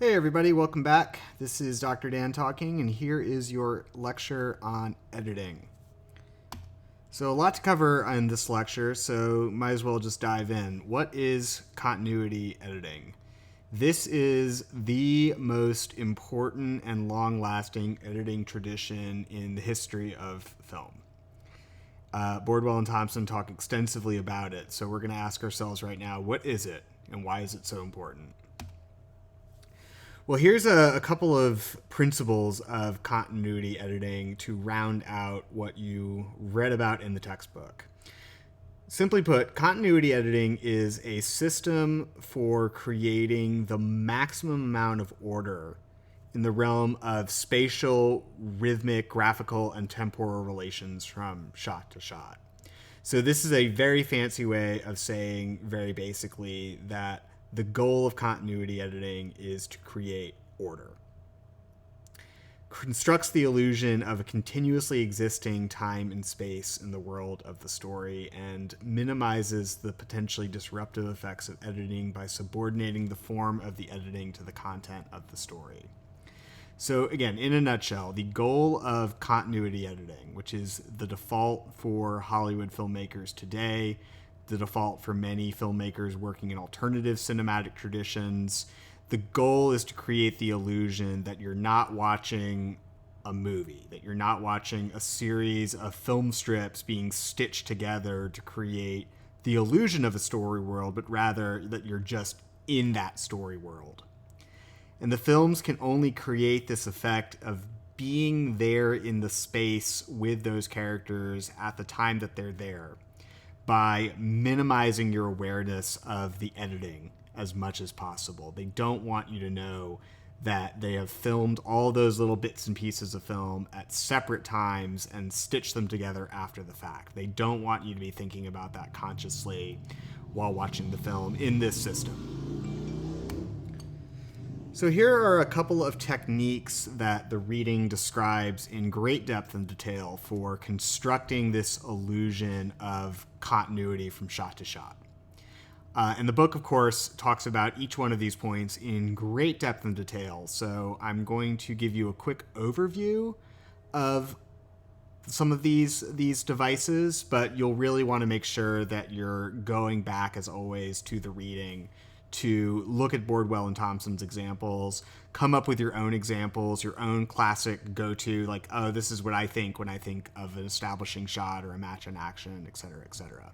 Hey everybody, welcome back. This is Dr. Dan talking, and here is your lecture on editing. So a lot to cover in this lecture, so might as well just dive in. What is continuity editing? This is the most important and long-lasting editing tradition in the history of film. Bordwell and Thompson talk extensively about it, so we're going to ask ourselves right now, what is it, and why is it so important? Well, here's a couple of principles of continuity editing to round out what you read about in the textbook. Simply put, continuity editing is a system for creating the maximum amount of order in the realm of spatial, rhythmic, graphical, and temporal relations from shot to shot. So this is a very fancy way of saying, very basically, that the goal of continuity editing is to create order. Constructs the illusion of a continuously existing time and space in the world of the story and minimizes the potentially disruptive effects of editing by subordinating the form of the editing to the content of the story. So again, in a nutshell, the goal of continuity editing, which is the default for Hollywood filmmakers today, the default for many filmmakers working in alternative cinematic traditions, the goal is to create the illusion that you're not watching a movie, that you're not watching a series of film strips being stitched together to create the illusion of a story world, but rather that you're just in that story world. And the films can only create this effect of being there in the space with those characters at the time that they're there by minimizing your awareness of the editing as much as possible. They don't want you to know that they have filmed all those little bits and pieces of film at separate times and stitched them together after the fact. They don't want you to be thinking about that consciously while watching the film in this system. So here are a couple of techniques that the reading describes in great depth and detail for constructing this illusion of continuity from shot to shot. And the book, of course, talks about each one of these points in great depth and detail. So I'm going to give you a quick overview of some of these devices, but you'll really want to make sure that you're going back, as always, to the reading to look at Bordwell and Thompson's examples, come up with your own examples, your own classic go-to, like, oh, this is what I think when I think of an establishing shot or a match in action, et cetera, et cetera.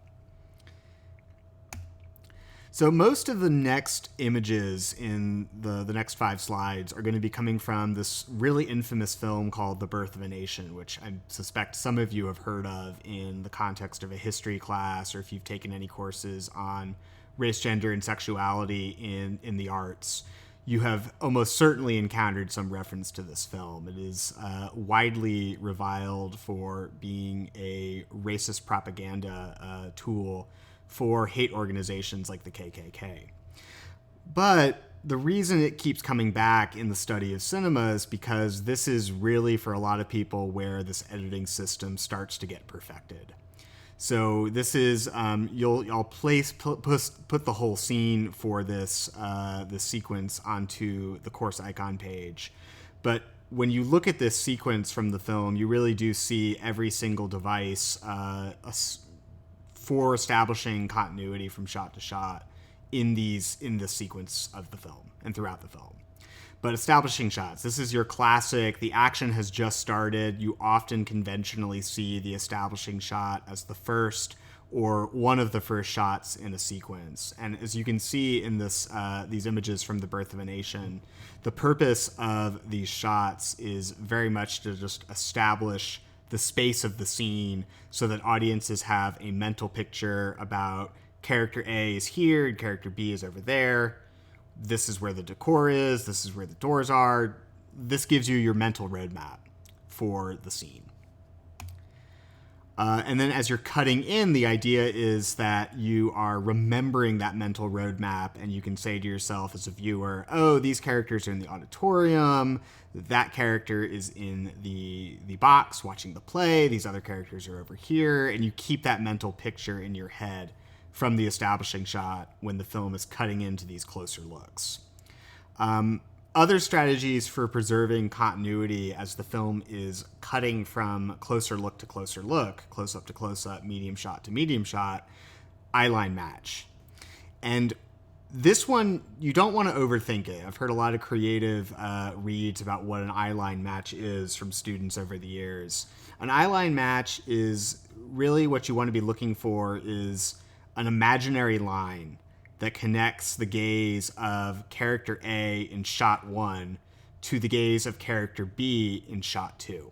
So most of the next images in the next 5 slides are going to be coming from this really infamous film called The Birth of a Nation, which I suspect some of you have heard of in the context of a history class, or if you've taken any courses on race, gender, and sexuality in the arts, you have almost certainly encountered some reference to this film. It is widely reviled for being a racist propaganda tool for hate organizations like the KKK. But the reason it keeps coming back in the study of cinema is because this is really, for a lot of people, where this editing system starts to get perfected. So this is I'll put the whole scene for this sequence onto the course icon page, but when you look at this sequence from the film, you really do see every single device for establishing continuity from shot to shot in this sequence of the film and throughout the film. But establishing shots, this is your classic, the action has just started. You often conventionally see the establishing shot as the first or one of the first shots in a sequence. And as you can see in these images from The Birth of a Nation, the purpose of these shots is very much to just establish the space of the scene so that audiences have a mental picture about character A is here and character B is over there. This is where the decor is. This is where the doors are. This gives you your mental roadmap for the scene. And then as you're cutting in, the idea is that you are remembering that mental roadmap, and you can say to yourself as a viewer, oh, these characters are in the auditorium, that character is in the box watching the play, these other characters are over here, and you keep that mental picture in your head from the establishing shot when the film is cutting into these closer looks. Other strategies for preserving continuity as the film is cutting from closer look to closer look, close up to close up, medium shot to medium shot, eyeline match. And this one, you don't want to overthink it. I've heard a lot of creative reads about what an eyeline match is from students over the years. An eyeline match is really what you want to be looking for is an imaginary line that connects the gaze of character A in shot 1 to the gaze of character B in shot 2.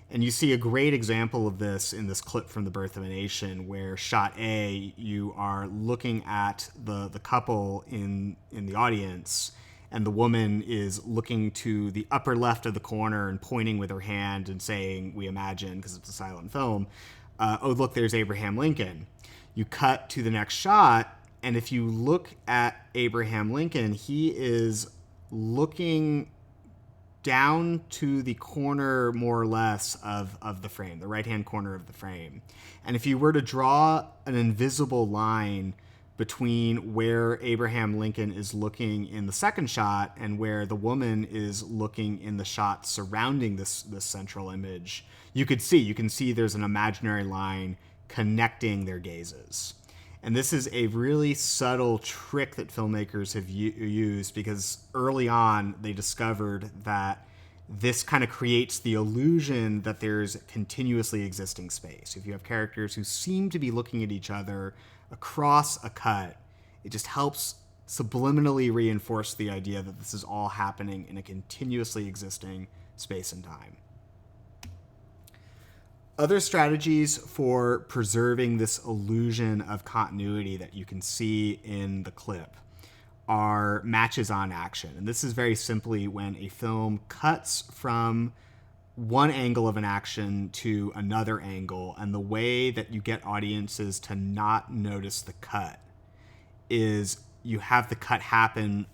And you see a great example of this in this clip from The Birth of a Nation, where shot A, you are looking at the couple in the audience, and the woman is looking to the upper left of the corner and pointing with her hand and saying, we imagine, because it's a silent film, oh, look, there's Abraham Lincoln. You cut to the next shot, and if you look at Abraham Lincoln, he is looking down to the corner, more or less, of the frame, the right-hand corner of the frame. And if you were to draw an invisible line between where Abraham Lincoln is looking in the second shot and where the woman is looking in the shot surrounding this central image, you can see there's an imaginary line connecting their gazes. And this is a really subtle trick that filmmakers have used, because early on they discovered that this kind of creates the illusion that there's continuously existing space. If you have characters who seem to be looking at each other across a cut, it just helps subliminally reinforce the idea that this is all happening in a continuously existing space and time. Other strategies for preserving this illusion of continuity that you can see in the clip are matches on action. And this is very simply when a film cuts from one angle of an action to another angle, and the way that you get audiences to not notice the cut is you have the cut happen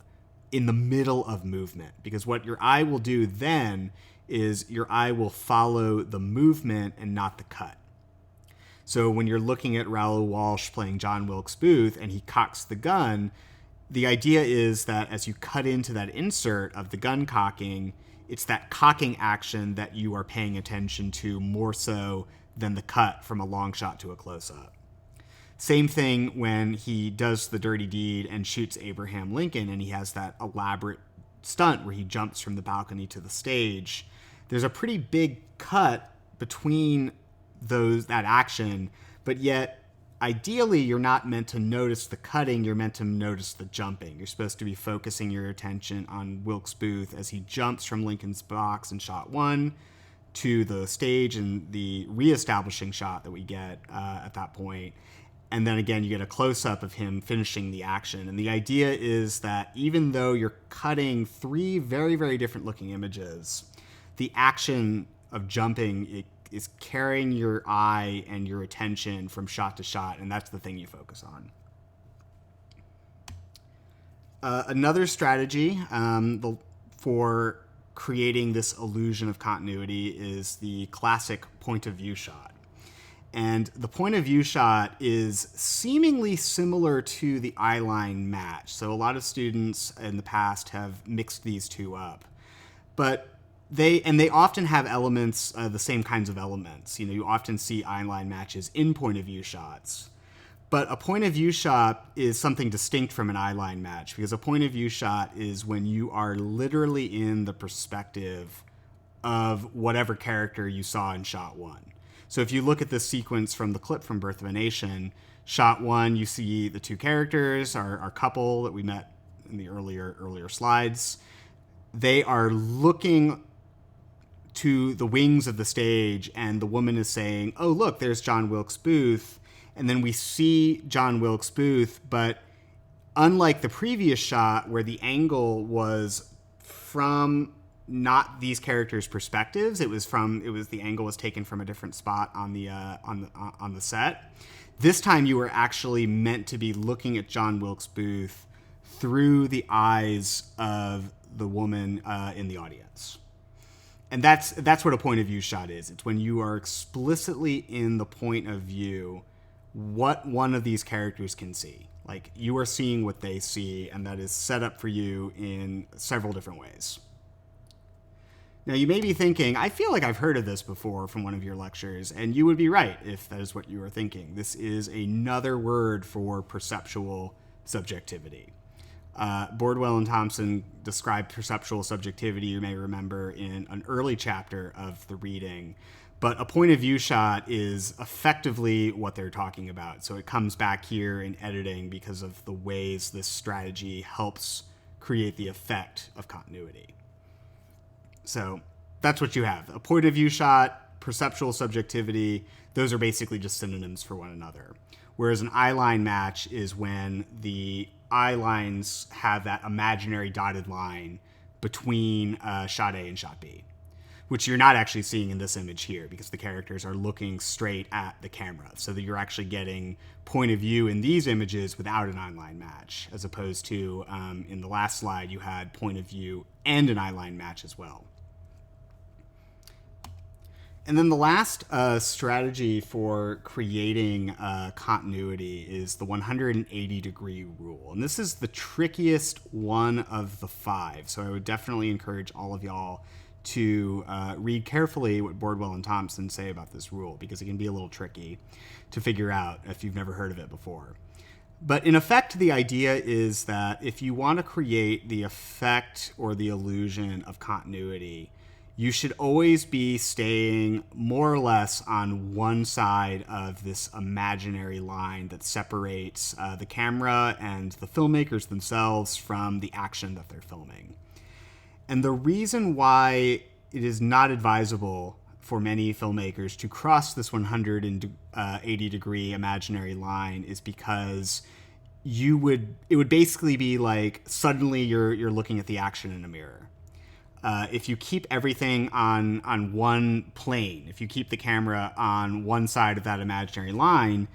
in the middle of movement, because what your eye will do then is your eye will follow the movement and not the cut. So when you're looking at Raoul Walsh playing John Wilkes Booth and he cocks the gun, the idea is that as you cut into that insert of the gun cocking, it's that cocking action that you are paying attention to more so than the cut from a long shot to a close-up. Same thing when he does the dirty deed and shoots Abraham Lincoln, and he has that elaborate stunt where he jumps from the balcony to the stage. There's a pretty big cut between that action, but yet ideally you're not meant to notice the cutting, you're meant to notice the jumping. You're supposed to be focusing your attention on Wilkes Booth as he jumps from Lincoln's box in shot 1 to the stage and the reestablishing shot that we get at that point. And then again, you get a close-up of him finishing the action. And the idea is that even though you're cutting 3 very, very different looking images, the action of jumping is carrying your eye and your attention from shot to shot, and that's the thing you focus on. Another strategy for creating this illusion of continuity is the classic point of view shot. And the point of view shot is seemingly similar to the eyeline match. So a lot of students in the past have mixed these two up. But they often have elements, the same kinds of elements. You often see eyeline matches in point of view shots. But a point of view shot is something distinct from an eyeline match, because a point of view shot is when you are literally in the perspective of whatever character you saw in shot 1. So if you look at this sequence from the clip from Birth of a Nation, shot 1, you see the 2 characters, our couple that we met in the earlier slides. They are looking to the wings of the stage, and the woman is saying, oh, look, there's John Wilkes Booth. And then we see John Wilkes Booth, but unlike the previous shot where the angle was from not these characters' perspectives, the angle was taken from a different spot on the set. This time you were actually meant to be looking at John Wilkes Booth through the eyes of the woman in the audience. And that's what a point of view shot is. It's when you are explicitly in the point of view what one of these characters can see. Like, you are seeing what they see, and that is set up for you in several different ways. Now, you may be thinking, I feel like I've heard of this before from one of your lectures, and you would be right if that is what you are thinking. This is another word for perceptual subjectivity. Bordwell and Thompson described perceptual subjectivity, you may remember, in an early chapter of the reading. But a point of view shot is effectively what they're talking about. So it comes back here in editing because of the ways this strategy helps create the effect of continuity. So that's what you have. A point of view shot, perceptual subjectivity, those are basically just synonyms for one another. Whereas an eye line match is when the eye lines have that imaginary dotted line between shot A and shot B, which you're not actually seeing in this image here because the characters are looking straight at the camera. So that you're actually getting point of view in these images without an eye line match, as opposed to in the last slide, you had point of view and an eye line match as well. And then the last strategy for creating continuity is the 180-degree rule. And this is the trickiest one of the 5. So I would definitely encourage all of y'all to read carefully what Bordwell and Thompson say about this rule, because it can be a little tricky to figure out if you've never heard of it before. But in effect, the idea is that if you want to create the effect or the illusion of continuity, you should always be staying more or less on one side of this imaginary line that separates the camera and the filmmakers themselves from the action that they're filming. And the reason why it is not advisable for many filmmakers to cross this 180-degree imaginary line is because it would basically be like suddenly you're looking at the action in a mirror. If you keep everything on one plane, if you keep the camera on one side of that imaginary line,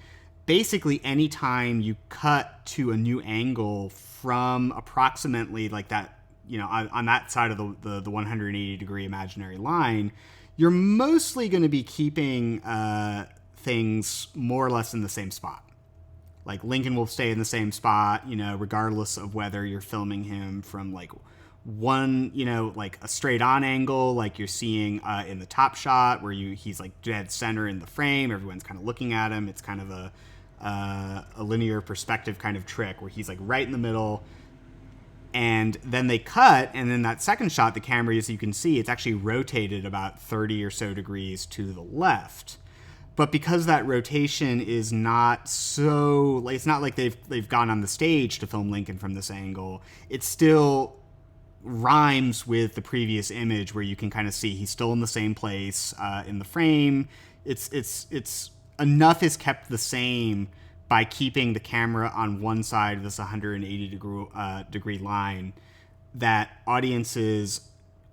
basically any time you cut to a new angle from approximately like that, on that side of the 180-degree imaginary line, you're mostly going to be keeping things more or less in the same spot. Like Lincoln will stay in the same spot, regardless of whether you're filming him from like one, like a straight on angle, like you're seeing in the top shot where he's like dead center in the frame. Everyone's kind of looking at him. It's kind of a linear perspective kind of trick where he's like right in the middle. And then they cut, and then that second shot, the camera, as you can see, it's actually rotated about 30 or so degrees to the left. But because that rotation is not so, it's not like they've gone on the stage to film Lincoln from this angle, it still rhymes with the previous image where you can kind of see he's still in the same place in the frame. It's enough is kept the same by keeping the camera on one side of this 180-degree line that audiences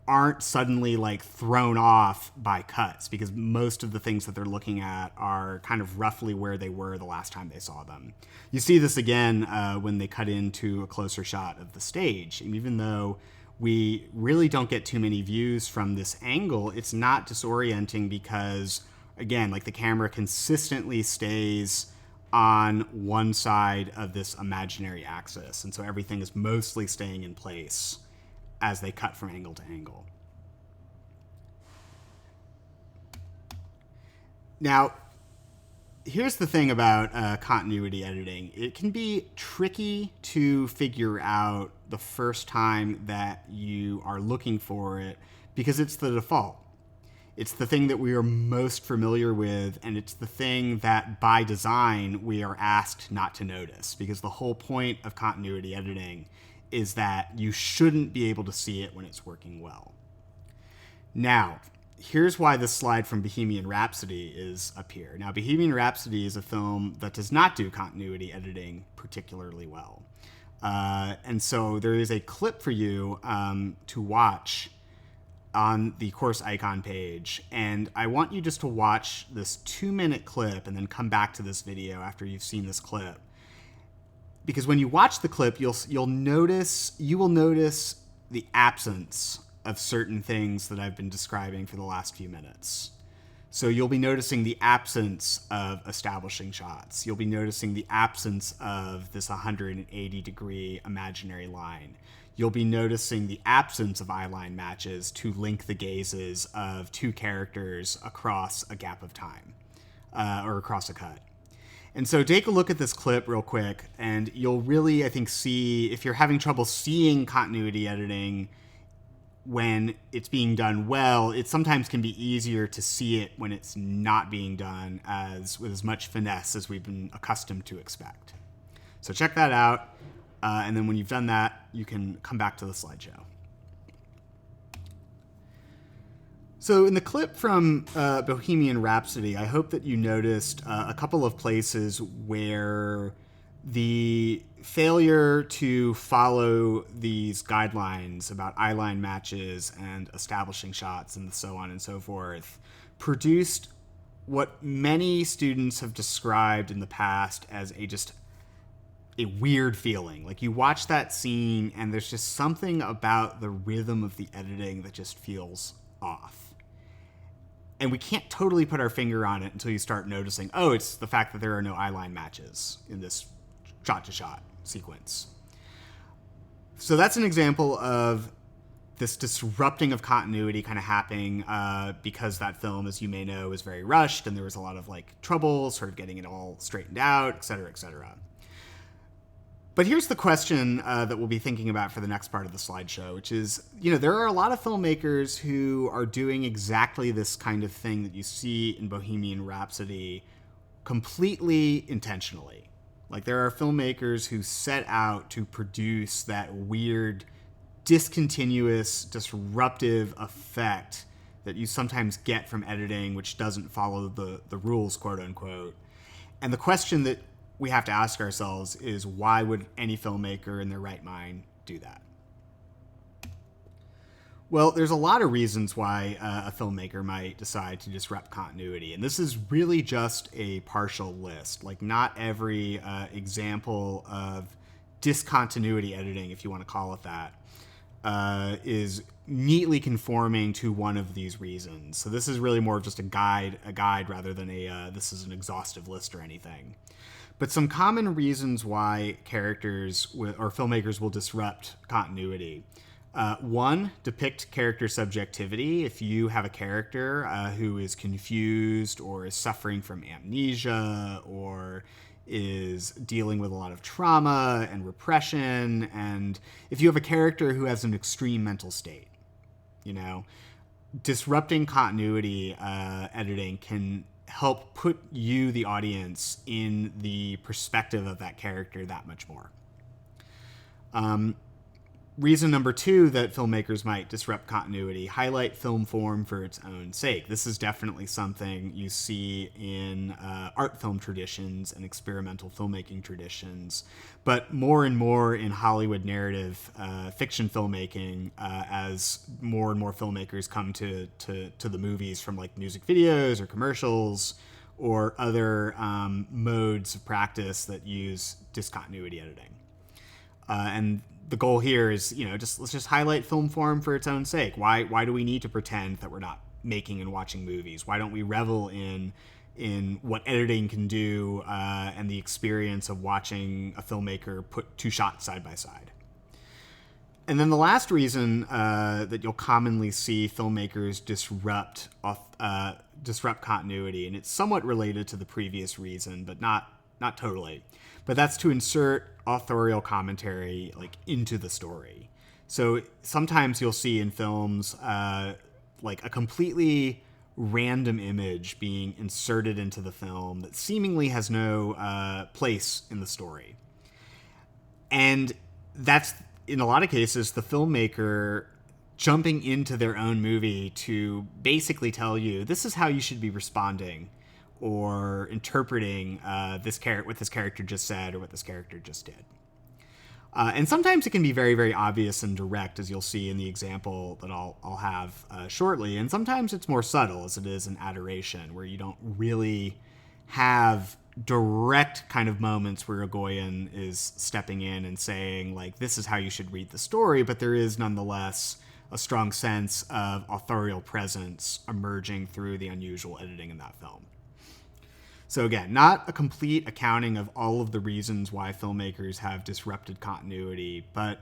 aren't suddenly like thrown off by cuts, because most of the things that they're looking at are kind of roughly where they were the last time they saw them. You see this again when they cut into a closer shot of the stage. And even though we really don't get too many views from this angle, it's not disorienting because, again, like the camera consistently stays on one side of this imaginary axis. And so everything is mostly staying in place as they cut from angle to angle. Now, here's the thing about continuity editing. It can be tricky to figure out the first time that you are looking for it because it's the default. It's the thing that we are most familiar with, and it's the thing that by design we are asked not to notice, because the whole point of continuity editing is that you shouldn't be able to see it when it's working well. Now, here's why this slide from Bohemian Rhapsody is up here. Now, Bohemian Rhapsody is a film that does not do continuity editing particularly well. And so there is a clip for you to watch on the course icon page. And I want you just to watch this 2-minute clip and then come back to this video after you've seen this clip. Because when you watch the clip, you will notice the absence of certain things that I've been describing for the last few minutes. So you'll be noticing the absence of establishing shots. You'll be noticing the absence of this 180-degree imaginary line. You'll be noticing the absence of eyeline matches to link the gazes of two characters across a gap of time, or across a cut. And so take a look at this clip real quick, and you'll really, I think, see, if you're having trouble seeing continuity editing when it's being done well, it sometimes can be easier to see it when it's not being done with as much finesse as we've been accustomed to expect. So check that out, and then when you've done that, you can come back to the slideshow. So in the clip from Bohemian Rhapsody, I hope that you noticed a couple of places where the failure to follow these guidelines about eyeline matches and establishing shots and so on and so forth produced what many students have described in the past as a weird feeling. Like, you watch that scene and there's just something about the rhythm of the editing that just feels off. And we can't totally put our finger on it until you start noticing, oh, it's the fact that there are no eyeline matches in this shot-to-shot sequence. So that's an example of this disrupting of continuity kind of happening because that film, as you may know, is very rushed and there was a lot of trouble sort of getting it all straightened out, et cetera, et cetera. But here's the question that we'll be thinking about for the next part of the slideshow, which is, there are a lot of filmmakers who are doing exactly this kind of thing that you see in Bohemian Rhapsody completely intentionally. There are filmmakers who set out to produce that weird, discontinuous, disruptive effect that you sometimes get from editing, which doesn't follow the rules, quote unquote. And the question that we have to ask ourselves is, why would any filmmaker in their right mind do that? Well, there's a lot of reasons why a filmmaker might decide to disrupt continuity, and this is really just a partial list. Not every example of discontinuity editing, if you want to call it that, is neatly conforming to one of these reasons. So this is really more of just a guide rather than this is an exhaustive list or anything. But some common reasons why characters or filmmakers will disrupt continuity. One, depict character subjectivity. If you have a character who is confused or is suffering from amnesia or is dealing with a lot of trauma and repression, and if you have a character who has an extreme mental state, disrupting continuity editing can help put you, the audience, in the perspective of that character that much more. Reason number two that filmmakers might disrupt continuity: highlight film form for its own sake. This is definitely something you see in art film traditions and experimental filmmaking traditions, but more and more in Hollywood narrative fiction filmmaking as more and more filmmakers come to the movies from music videos or commercials or other modes of practice that use discontinuity editing. And the goal here is, let's just highlight film form for its own sake. Why do we need to pretend that we're not making and watching movies? Why don't we revel in what editing can do and the experience of watching a filmmaker put two shots side by side? And then the last reason that you'll commonly see filmmakers disrupt continuity, and it's somewhat related to the previous reason, but not totally. But that's to insert authorial commentary into the story. So sometimes you'll see in films a completely random image being inserted into the film that seemingly has no place in the story. And that's, in a lot of cases, the filmmaker jumping into their own movie to basically tell you, this is how you should be responding or interpreting what this character just said or what this character just did. And sometimes it can be very, very obvious and direct, as you'll see in the example that I'll have shortly. And sometimes it's more subtle, as it is in Adoration, where you don't really have direct kind of moments where Egoyan is stepping in and saying, this is how you should read the story, but there is nonetheless a strong sense of authorial presence emerging through the unusual editing in that film. So again, not a complete accounting of all of the reasons why filmmakers have disrupted continuity, but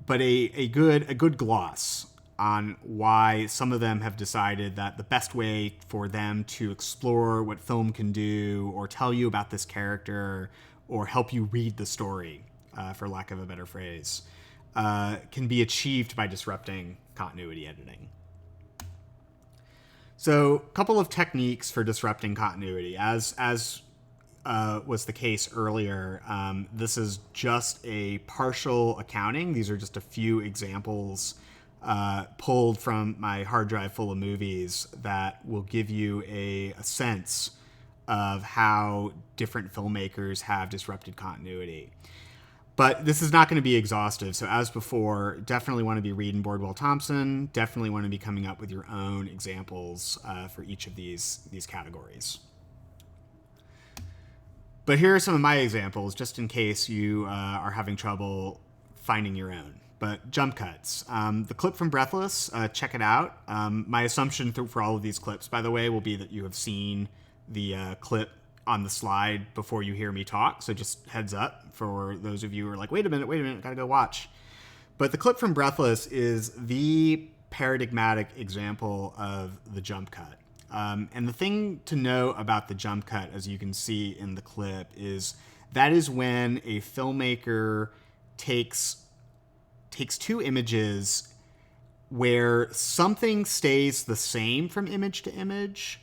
a good gloss on why some of them have decided that the best way for them to explore what film can do, or tell you about this character, or help you read the story, for lack of a better phrase, can be achieved by disrupting continuity editing. So, a couple of techniques for disrupting continuity. As was the case earlier, this is just a partial accounting. These are just a few examples pulled from my hard drive full of movies that will give you a sense of how different filmmakers have disrupted continuity. But this is not going to be exhaustive. So as before, definitely want to be reading Bordwell Thompson. Definitely want to be coming up with your own examples for each of these categories. But here are some of my examples, just in case you are having trouble finding your own. But jump cuts. The clip from Breathless, check it out. My assumption for all of these clips, by the way, will be that you have seen the clip on the slide before you hear me talk. So just heads up for those of you who are like, wait a minute, gotta go watch. But the clip from Breathless is the paradigmatic example of the jump cut. And the thing to know about the jump cut, as you can see in the clip, is that is when a filmmaker takes two images where something stays the same from image to image,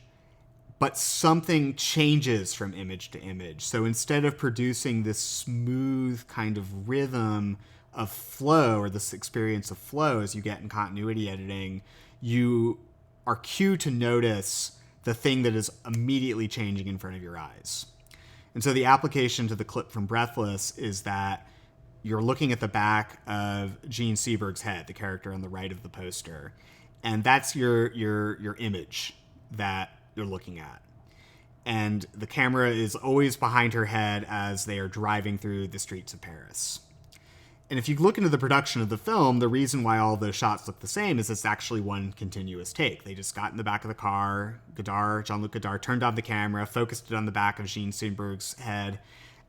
but something changes from image to image. So instead of producing this smooth kind of rhythm of flow, or this experience of flow as you get in continuity editing, you are cued to notice the thing that is immediately changing in front of your eyes. And so the application to the clip from Breathless is that you're looking at the back of Gene Seberg's head, the character on the right of the poster, and that's your image that you're looking at. And the camera is always behind her head as they are driving through the streets of Paris. And if you look into the production of the film, the reason why all those shots look the same is it's actually one continuous take. They just got in the back of the car, Jean-Luc Godard turned on the camera, focused it on the back of Gene Seberg's head,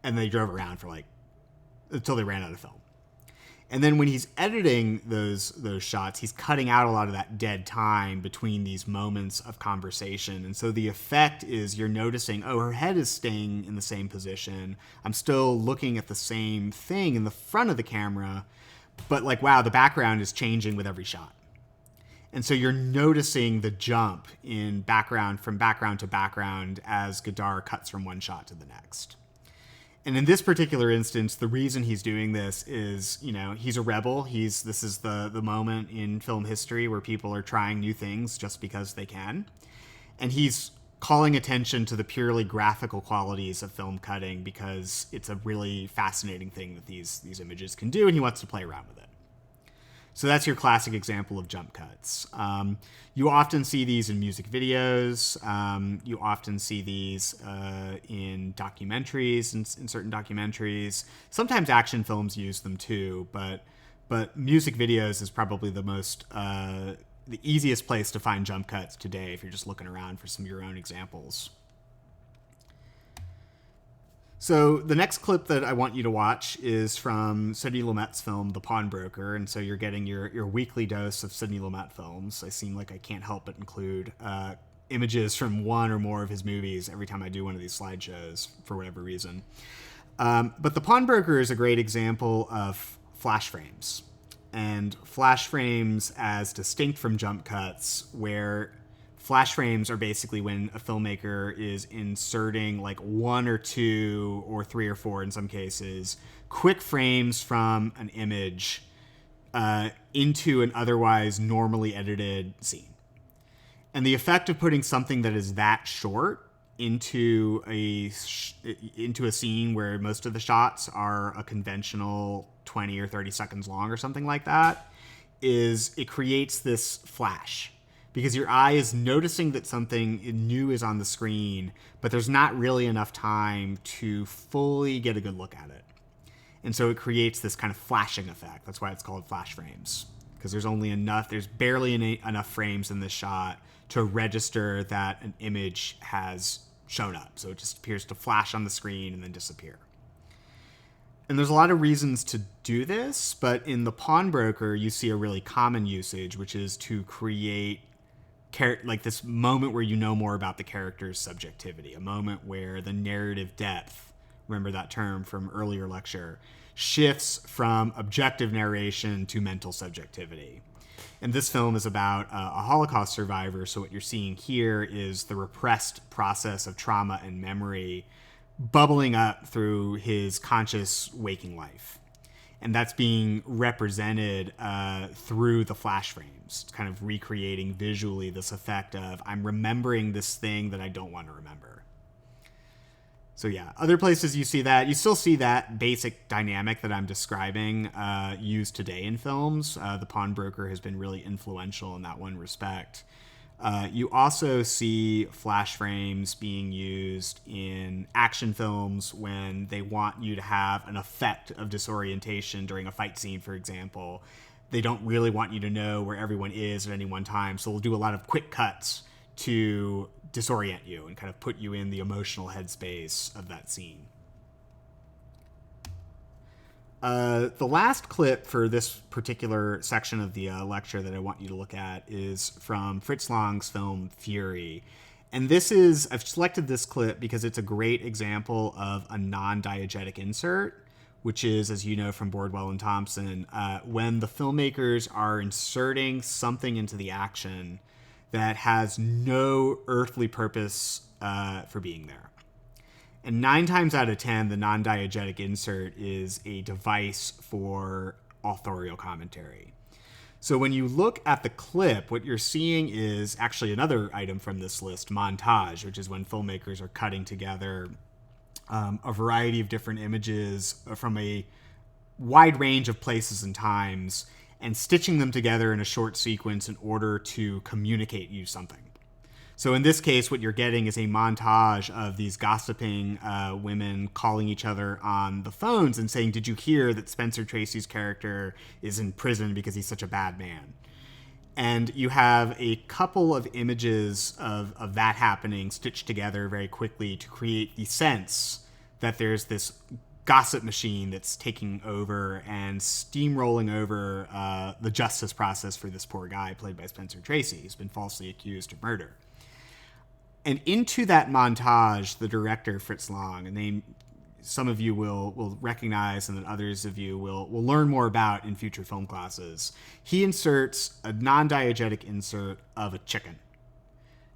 and they drove around for until they ran out of film. And then when he's editing those shots, he's cutting out a lot of that dead time between these moments of conversation. And so the effect is you're noticing, oh, her head is staying in the same position. I'm still looking at the same thing in the front of the camera, but wow, the background is changing with every shot. And so you're noticing the jump in background, from background to background, as Godard cuts from one shot to the next. And in this particular instance, the reason he's doing this is, he's a rebel. This is the moment in film history where people are trying new things just because they can. And he's calling attention to the purely graphical qualities of film cutting because it's a really fascinating thing that these images can do, and he wants to play around with it. So that's your classic example of jump cuts. You often see these in music videos. You often see these in documentaries, in certain documentaries. Sometimes action films use them too, but music videos is probably the easiest place to find jump cuts today if you're just looking around for some of your own examples. So the next clip that I want you to watch is from Sidney Lumet's film, The Pawnbroker, and so you're getting your weekly dose of Sidney Lumet films. I seem like I can't help but include images from one or more of his movies every time I do one of these slideshows for whatever reason. But The Pawnbroker is a great example of flash frames, and flash frames as distinct from jump cuts, where flash frames are basically when a filmmaker is inserting one or two or three or four, in some cases, quick frames from an image into an otherwise normally edited scene. And the effect of putting something that is that short into a scene where most of the shots are a conventional 20 or 30 seconds long or something like that is it creates this flash. Because your eye is noticing that something new is on the screen, but there's not really enough time to fully get a good look at it. And so it creates this kind of flashing effect. That's why it's called flash frames. because there's barely enough frames in this shot to register that an image has shown up. So it just appears to flash on the screen and then disappear. And there's a lot of reasons to do this, but in The Pawnbroker, you see a really common usage, which is to create like this moment where you know more about the character's subjectivity, a moment where the narrative depth, remember that term from earlier lecture, shifts from objective narration to mental subjectivity. And this film is about a Holocaust survivor, so what you're seeing here is the repressed process of trauma and memory bubbling up through his conscious waking life. And that's being represented through the flash frames, kind of recreating visually this effect of, I'm remembering this thing that I don't want to remember. So yeah, other places you see that. You still see that basic dynamic that I'm describing used today in films. The Pawnbroker has been really influential in that one respect. You also see flash frames being used in action films when they want you to have an effect of disorientation during a fight scene, for example. They don't really want you to know where everyone is at any one time, so they'll do a lot of quick cuts to disorient you and kind of put you in the emotional headspace of that scene. The last clip for this particular section of the lecture that I want you to look at is from Fritz Lang's film Fury. And I've selected this clip because it's a great example of a non-diegetic insert, which is, as you know from Bordwell and Thompson, when the filmmakers are inserting something into the action that has no earthly purpose for being there. And 9 times out of 10, the non-diegetic insert is a device for authorial commentary. So when you look at the clip, what you're seeing is actually another item from this list, montage, which is when filmmakers are cutting together a variety of different images from a wide range of places and times and stitching them together in a short sequence in order to communicate you something. So in this case, what you're getting is a montage of these gossiping women calling each other on the phones and saying, did you hear that Spencer Tracy's character is in prison because he's such a bad man? And you have a couple of images of that happening stitched together very quickly to create the sense that there's this gossip machine that's taking over and steamrolling over the justice process for this poor guy played by Spencer Tracy, who's been falsely accused of murder. And into that montage, the director, Fritz Lang, a name some of you will recognize and then others of you will learn more about in future film classes, he inserts a non-diegetic insert of a chicken.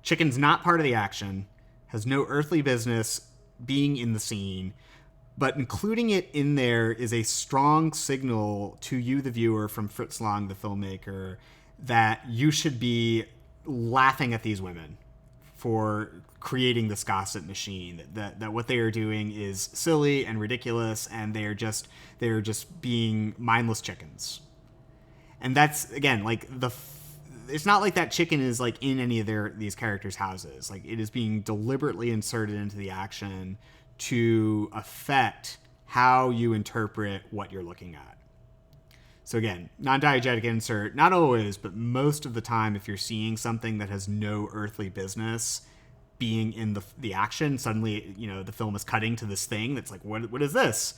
Chicken's not part of the action, has no earthly business being in the scene, but including it in there is a strong signal to you, the viewer, from Fritz Lang, the filmmaker, that you should be laughing at these women for creating this gossip machine, that what they are doing is silly and ridiculous, and they are just being mindless chickens. And that's, again, like it's not like that chicken is like in any of these characters' houses. Like, it is being deliberately inserted into the action to affect how you interpret what you're looking at. So again, non-diegetic insert, not always, but most of the time, if you're seeing something that has no earthly business being in the action, suddenly, the film is cutting to this thing that's like, what is this?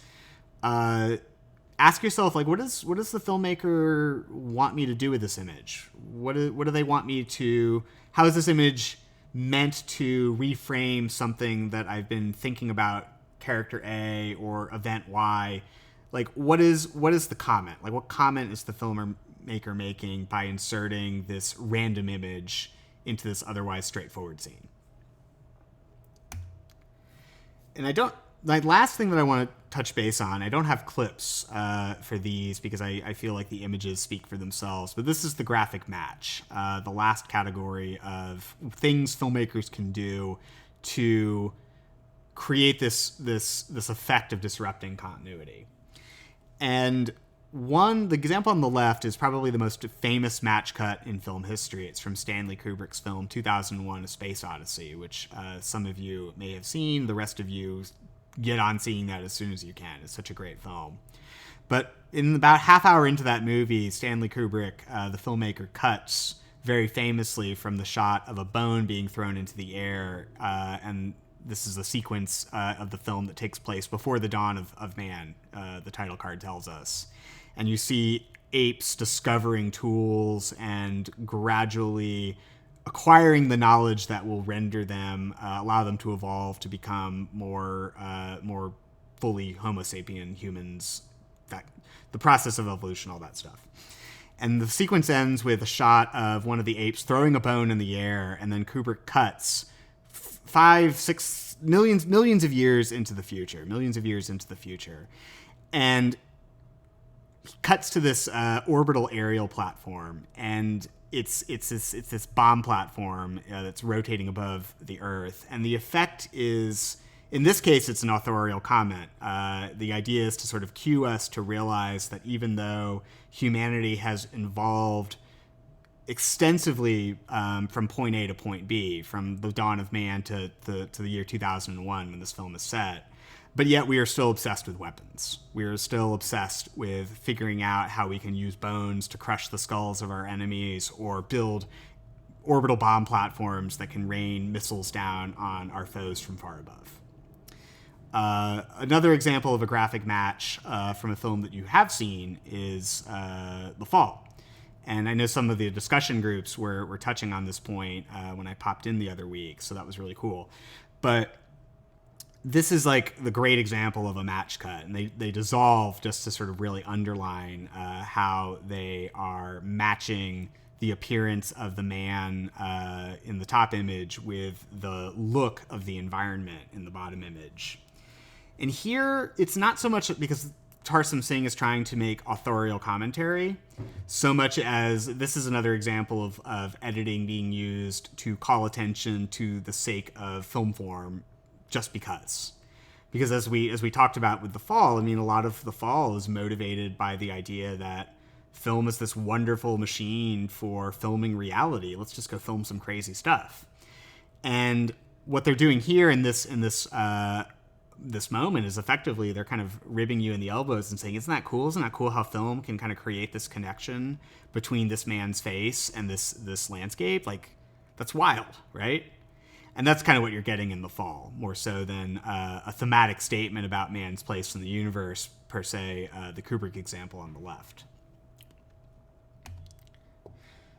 Ask yourself, like, what does the filmmaker want me to do with this image? What do they want me to? How is this image meant to reframe something that I've been thinking about character A or event Y? Like, what is the comment? Like, what comment is the filmmaker making by inserting this random image into this otherwise straightforward scene? And last thing that I want to touch base on, I don't have clips for these because I feel like the images speak for themselves, but this is the graphic match, the last category of things filmmakers can do to create this effect of disrupting continuity. And the example on the left is probably the most famous match cut in film history. It's from Stanley Kubrick's film 2001: A Space Odyssey, which some of you may have seen. The rest of you get on seeing that as soon as you can. It's such a great film. But in about half hour into that movie, Stanley Kubrick, the filmmaker, cuts very famously from the shot of a bone being thrown into the air, and this is a sequence of the film that takes place before the dawn of man, the title card tells us. And you see apes discovering tools and gradually acquiring the knowledge that will render them, allow them to evolve to become more fully Homo sapien humans. That the process of evolution, all that stuff. And the sequence ends with a shot of one of the apes throwing a bone in the air, and then Kubrick cuts 5-6 millions of years into the future, and he cuts to this orbital aerial platform, and it's this bomb platform that's rotating above the Earth, and the effect is, in this case, it's an authorial comment. The idea is to sort of cue us to realize that even though humanity has evolved extensively from point A to point B, from the dawn of man to the year 2001 when this film is set, but yet we are still obsessed with weapons. We are still obsessed with figuring out how we can use bones to crush the skulls of our enemies or build orbital bomb platforms that can rain missiles down on our foes from far above. Another example of a graphic match from a film that you have seen is The Fall. And I know some of the discussion groups were touching on this point when I popped in the other week, so that was really cool. But this is like the great example of a match cut, and they dissolve just to sort of really underline how they are matching the appearance of the man in the top image with the look of the environment in the bottom image. And here, it's not so much because Tarsem Singh is trying to make authorial commentary, so much as this is another example of editing being used to call attention to the sake of film form, just because. Because as we talked about with The Fall, I mean, a lot of The Fall is motivated by the idea that film is this wonderful machine for filming reality. Let's just go film some crazy stuff. And what they're doing here in this moment is effectively they're kind of ribbing you in the elbows and saying, isn't that cool? Isn't that cool how film can kind of create this connection between this man's face and this landscape? Like, that's wild, right? And that's kind of what you're getting in The Fall, more so than a thematic statement about man's place in the universe, per se, the Kubrick example on the left.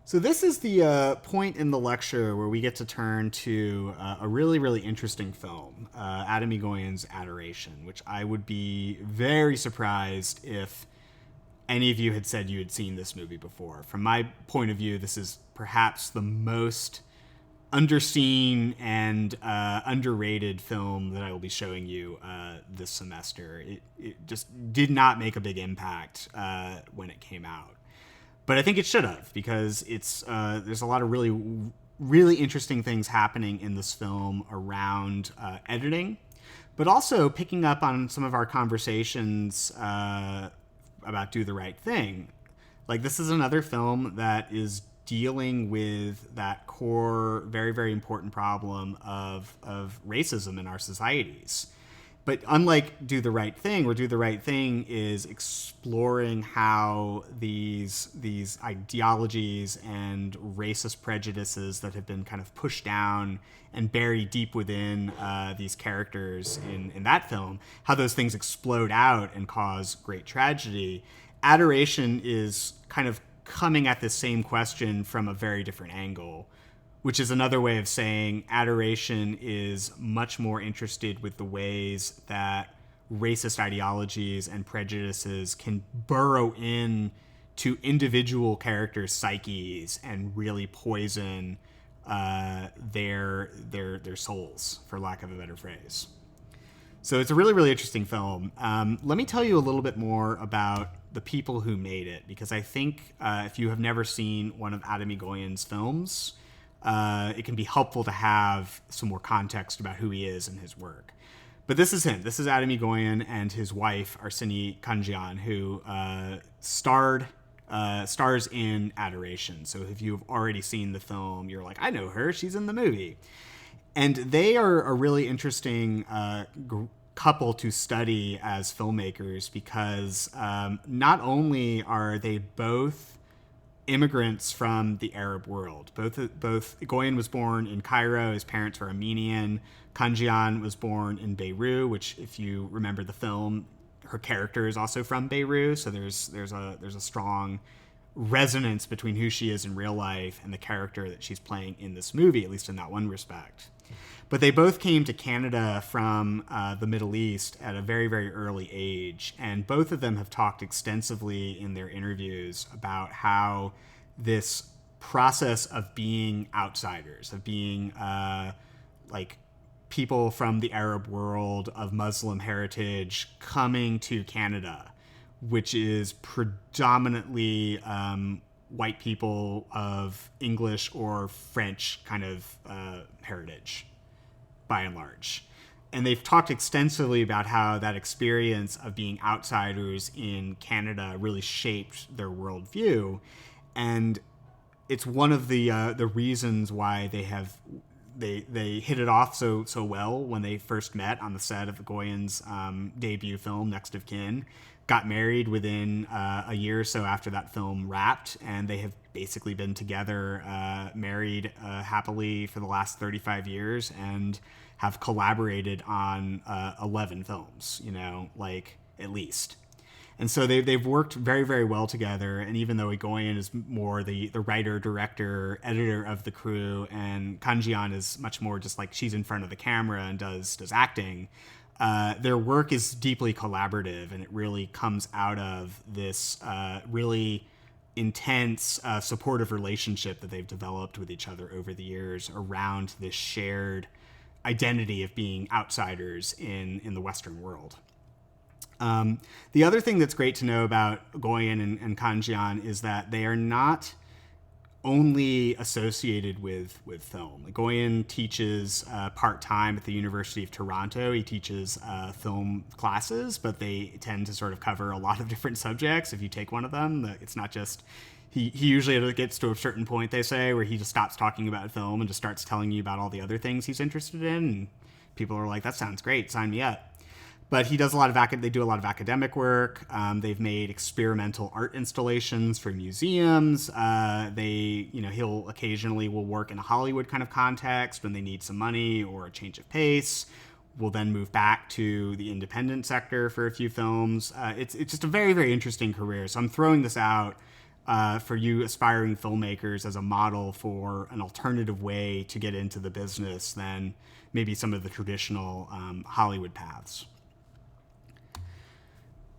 So this is the point in the lecture where we get to turn to a really, really interesting film, Adam Egoyan's Adoration, which I would be very surprised if any of you had said you had seen this movie before. From my point of view, this is perhaps the most underseen and underrated film that I will be showing you this semester. It just did not make a big impact when it came out. But I think it should have, because it's there's a lot of really, really interesting things happening in this film around editing, but also picking up on some of our conversations about Do the Right Thing. Like, this is another film that is dealing with that core, very, very important problem of racism in our societies. But unlike Do the Right Thing, where Do the Right Thing is exploring how these ideologies and racist prejudices that have been kind of pushed down and buried deep within these characters in that film, how those things explode out and cause great tragedy, Adoration is kind of coming at this same question from a very different angle, which is another way of saying Adoration is much more interested with the ways that racist ideologies and prejudices can burrow in to individual characters' psyches and really poison their souls, for lack of a better phrase. So it's a really, really interesting film. Let me tell you a little bit more about the people who made it, because I think if you have never seen one of Adam Egoyan's films, it can be helpful to have some more context about who he is and his work. But this is him. This is Adam Egoyan and his wife, Arsinee Khanjian, who stars in Adoration. So if you've already seen the film, you're like, I know her. She's in the movie. And they are a really interesting couple to study as filmmakers because not only are they both immigrants from the Arab world. Both Egoyan was born in Cairo. His parents were Armenian. Khanjian was born in Beirut, which, if you remember the film, her character is also from Beirut. So there's a strong resonance between who she is in real life and the character that she's playing in this movie, at least in that one respect. But they both came to Canada from the Middle East at a very, very early age. And both of them have talked extensively in their interviews about how this process of being outsiders, of being like people from the Arab world, of Muslim heritage, coming to Canada, which is predominantly white people of English or French kind of heritage, by and large. And they've talked extensively about how that experience of being outsiders in Canada really shaped their worldview. And it's one of the reasons why they hit it off so well when they first met on the set of Egoyan's debut film, Next of Kin. Got married within a year or so after that film wrapped, and they have basically been together, married happily for the last 35 years, and have collaborated on 11 films, at least. And so they've worked very, very well together. And even though Egoyan is more the writer, director, editor of the crew, and Khanjian is much more just like she's in front of the camera and does acting, their work is deeply collaborative, and it really comes out of this really intense, supportive relationship that they've developed with each other over the years around this shared identity of being outsiders in the Western world. The other thing that's great to know about Egoyan and Khanjian is that they are not only associated with film. Egoyan teaches part-time at the University of Toronto. He teaches film classes, but they tend to sort of cover a lot of different subjects. If you take one of them, it's not just... He usually gets to a certain point, they say, where he just stops talking about film and just starts telling you about all the other things he's interested in. And people are like, that sounds great, sign me up. But he does they do a lot of academic work. They've made experimental art installations for museums. He'll occasionally will work in a Hollywood kind of context when they need some money or a change of pace. Will then move back to the independent sector for a few films. It's just a very, very interesting career. So I'm throwing this out for you aspiring filmmakers as a model for an alternative way to get into the business than maybe some of the traditional Hollywood paths.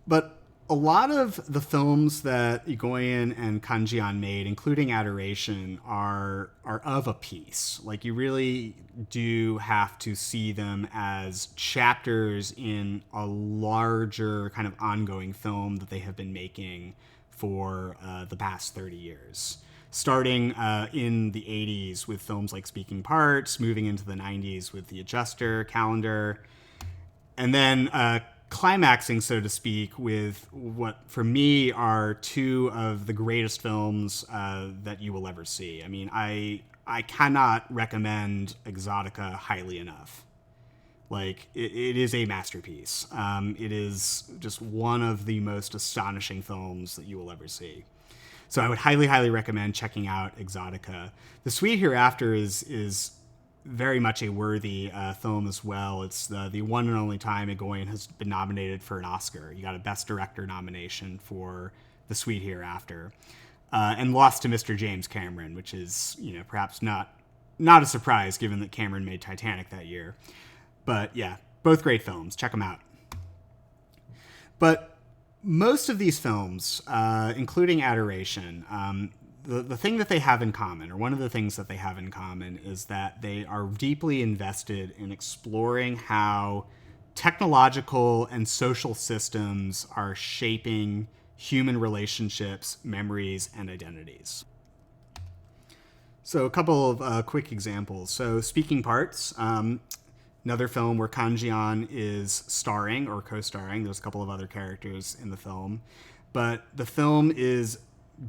But a lot of the films that Egoyan and Khanjian made, including Adoration, are of a piece. Like, you really do have to see them as chapters in a larger kind of ongoing film that they have been making for the past 30 years. Starting in the 80s with films like Speaking Parts, moving into the 90s with The Adjuster, Calendar, and then climaxing, so to speak, with what for me are two of the greatest films that you will ever see. I mean, I cannot recommend Exotica highly enough. Like, it is a masterpiece. It is just one of the most astonishing films that you will ever see. So I would highly, highly recommend checking out Exotica. The Sweet Hereafter is very much a worthy film as well. It's the one and only time Egoyan has been nominated for an Oscar. You got a Best Director nomination for The Sweet Hereafter, and lost to Mr. James Cameron, which is perhaps not a surprise given that Cameron made Titanic that year. But yeah, both great films. Check them out. But most of these films, including Adoration, the thing that they have in common, or one of the things that they have in common, is that they are deeply invested in exploring how technological and social systems are shaping human relationships, memories, and identities. So a couple of quick examples. So Speaking Parts, another film where Khanjian is starring or co-starring. There's a couple of other characters in the film. But the film is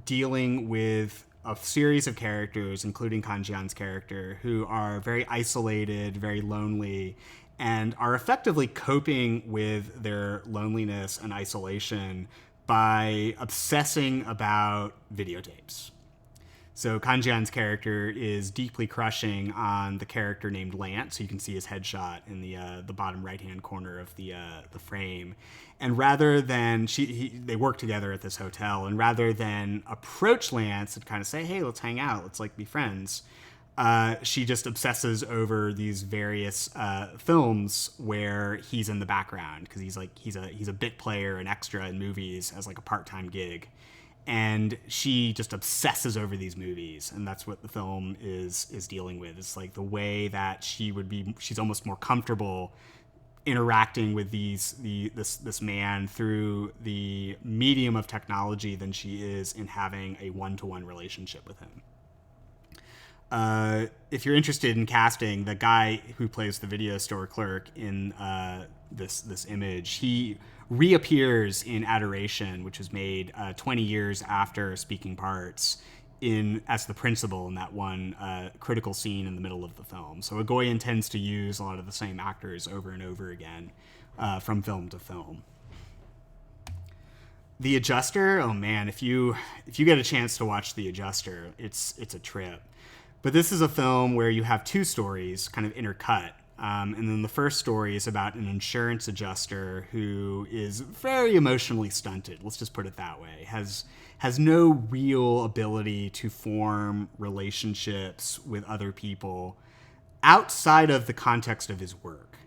dealing with a series of characters, including Khanjian's character, who are very isolated, very lonely, and are effectively coping with their loneliness and isolation by obsessing about videotapes. So Khanjian's character is deeply crushing on the character named Lance. You can see his headshot in the bottom right-hand corner of the frame. And rather than they work together at this hotel, and rather than approach Lance and kind of say, "Hey, let's hang out, let's like be friends," she just obsesses over these various films where he's in the background, because he's a bit player, an extra in movies as like a part-time gig. And she just obsesses over these movies, and that's what the film is dealing with. It's like the way that she's almost more comfortable interacting with this man through the medium of technology than she is in having a one-to-one relationship with him. If you're interested in casting, the guy who plays the video store clerk in this image, he reappears in Adoration, which was made 20 years after Speaking Parts, as the principal in that one critical scene in the middle of the film. So Egoyan tends to use a lot of the same actors over and over again from film to film. The Adjuster, oh man, if you get a chance to watch The Adjuster, it's a trip. But this is a film where you have two stories kind of intercut. And then the first story is about an insurance adjuster who is very emotionally stunted. Let's just put it that way. Has no real ability to form relationships with other people outside of the context of his work.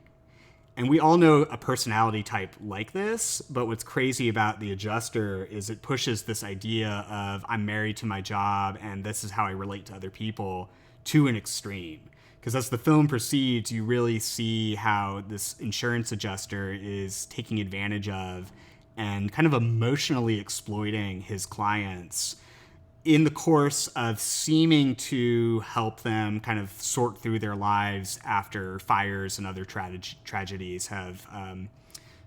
And we all know a personality type like this, but what's crazy about The Adjuster is it pushes this idea of I'm married to my job and this is how I relate to other people to an extreme. Because as the film proceeds, you really see how this insurance adjuster is taking advantage of and kind of emotionally exploiting his clients in the course of seeming to help them kind of sort through their lives after fires and other tragedies have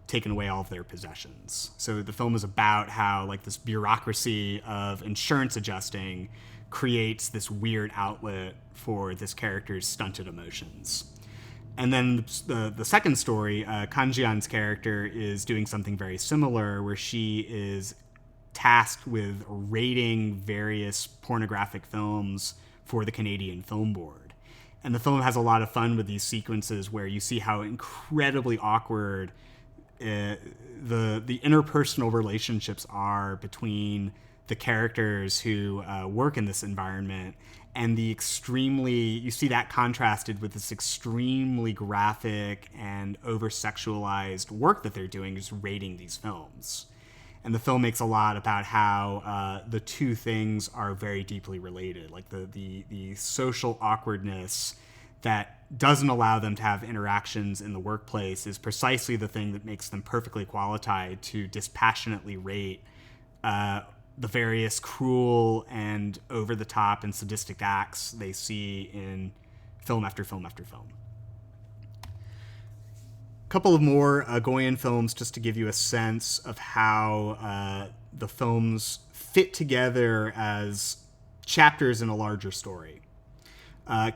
taken away all of their possessions. So the film is about how like this bureaucracy of insurance adjusting creates this weird outlet for this character's stunted emotions. And then the second story, Khanjian's character is doing something very similar, where she is tasked with rating various pornographic films for the Canadian Film Board. And the film has a lot of fun with these sequences where you see how incredibly awkward the interpersonal relationships are between the characters who work in this environment, and you see that contrasted with this extremely graphic and over-sexualized work that they're doing, just rating these films. And the film makes a lot about how the two things are very deeply related. Like the social awkwardness that doesn't allow them to have interactions in the workplace is precisely the thing that makes them perfectly qualified to dispassionately rate the various cruel and over-the-top and sadistic acts they see in film after film after film. A couple of more Egoyan films just to give you a sense of how the films fit together as chapters in a larger story.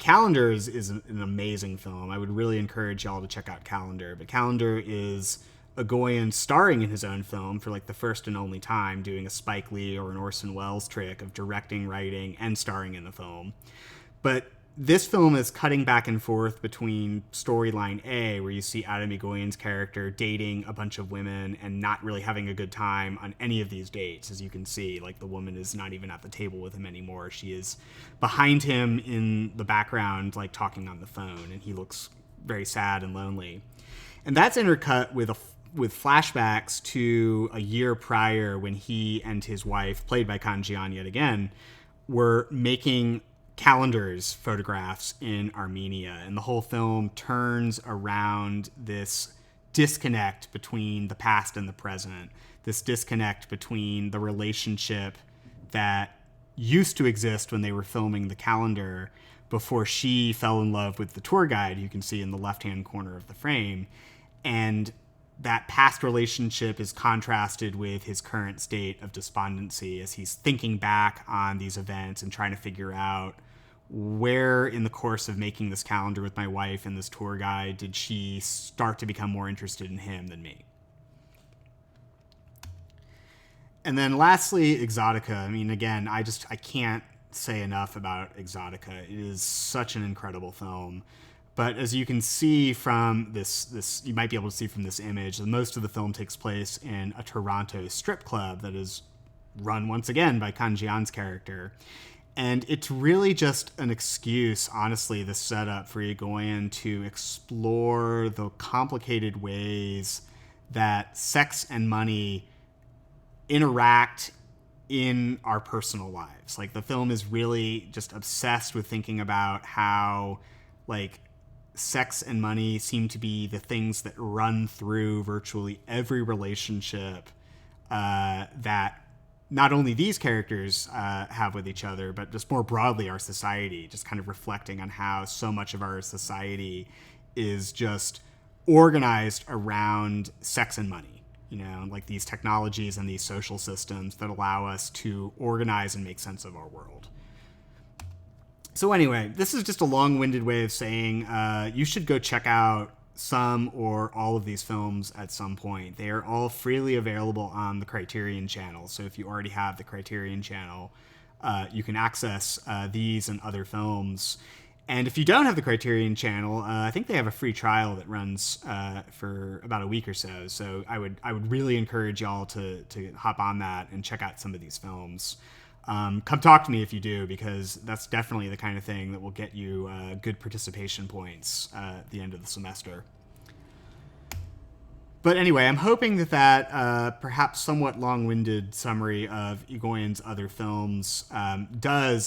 Calendars is an amazing film. I would really encourage y'all to check out Calendar. But Calendar is Egoyan starring in his own film for like the first and only time, doing a Spike Lee or an Orson Welles trick of directing, writing, and starring in the film. But this film is cutting back and forth between storyline A, where you see Adam Egoyan's character dating a bunch of women and not really having a good time on any of these dates. As you can see, like the woman is not even at the table with him anymore. She is behind him in the background, like talking on the phone, and he looks very sad and lonely. And that's intercut with flashbacks to a year prior when he and his wife, played by Khanjian yet again, were making calendars photographs in Armenia. And the whole film turns around this disconnect between the past and the present, this disconnect between the relationship that used to exist when they were filming the calendar before she fell in love with the tour guide you can see in the left-hand corner of the frame, and that past relationship is contrasted with his current state of despondency as he's thinking back on these events and trying to figure out where in the course of making this calendar with my wife and this tour guide did she start to become more interested in him than me. And then lastly, Exotica. I mean, again, I can't say enough about Exotica. It is such an incredible film. But as you can see from this, you might be able to see from this image, that most of the film takes place in a Toronto strip club that is run once again by Khanjian's character. And it's really just an excuse, honestly, the setup for Egoyan to explore the complicated ways that sex and money interact in our personal lives. Like, the film is really just obsessed with thinking about how, like, sex and money seem to be the things that run through virtually every relationship that not only these characters have with each other, but just more broadly our society, just kind of reflecting on how so much of our society is just organized around sex and money. You know, like these technologies and these social systems that allow us to organize and make sense of our world. So anyway, this is just a long-winded way of saying you should go check out some or all of these films at some point. They are all freely available on the Criterion channel. So if you already have the Criterion channel, you can access these and other films. And if you don't have the Criterion channel, I think they have a free trial that runs for about a week or so. So I would really encourage y'all to hop on that and check out some of these films. Come talk to me if you do, because that's definitely the kind of thing that will get you good participation points at the end of the semester. But anyway, I'm hoping that perhaps somewhat long-winded summary of Egoyan's other films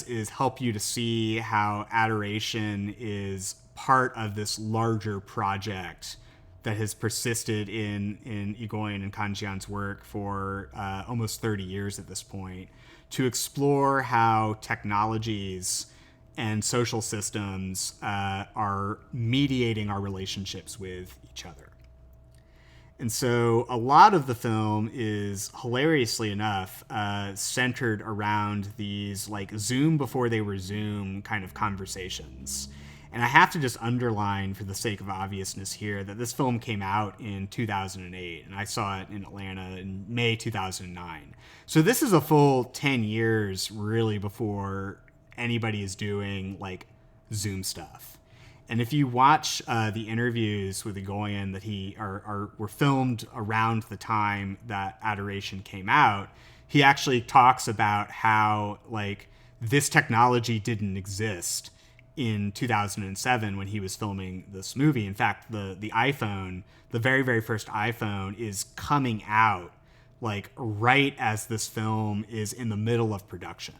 is help you to see how Adoration is part of this larger project that has persisted in Egoyan and Khanjian's work for almost 30 years at this point, to explore how technologies and social systems are mediating our relationships with each other. And so a lot of the film is, hilariously enough, centered around these like Zoom before they were Zoom kind of conversations. And I have to just underline, for the sake of obviousness here, that this film came out in 2008, and I saw it in Atlanta in May 2009. So this is a full 10 years, really, before anybody is doing like Zoom stuff. And if you watch the interviews with Egoyan that were filmed around the time that Adoration came out, he actually talks about how like this technology didn't exist in 2007 when he was filming this movie. In fact, the iPhone, the very, very first iPhone, is coming out like right as this film is in the middle of production.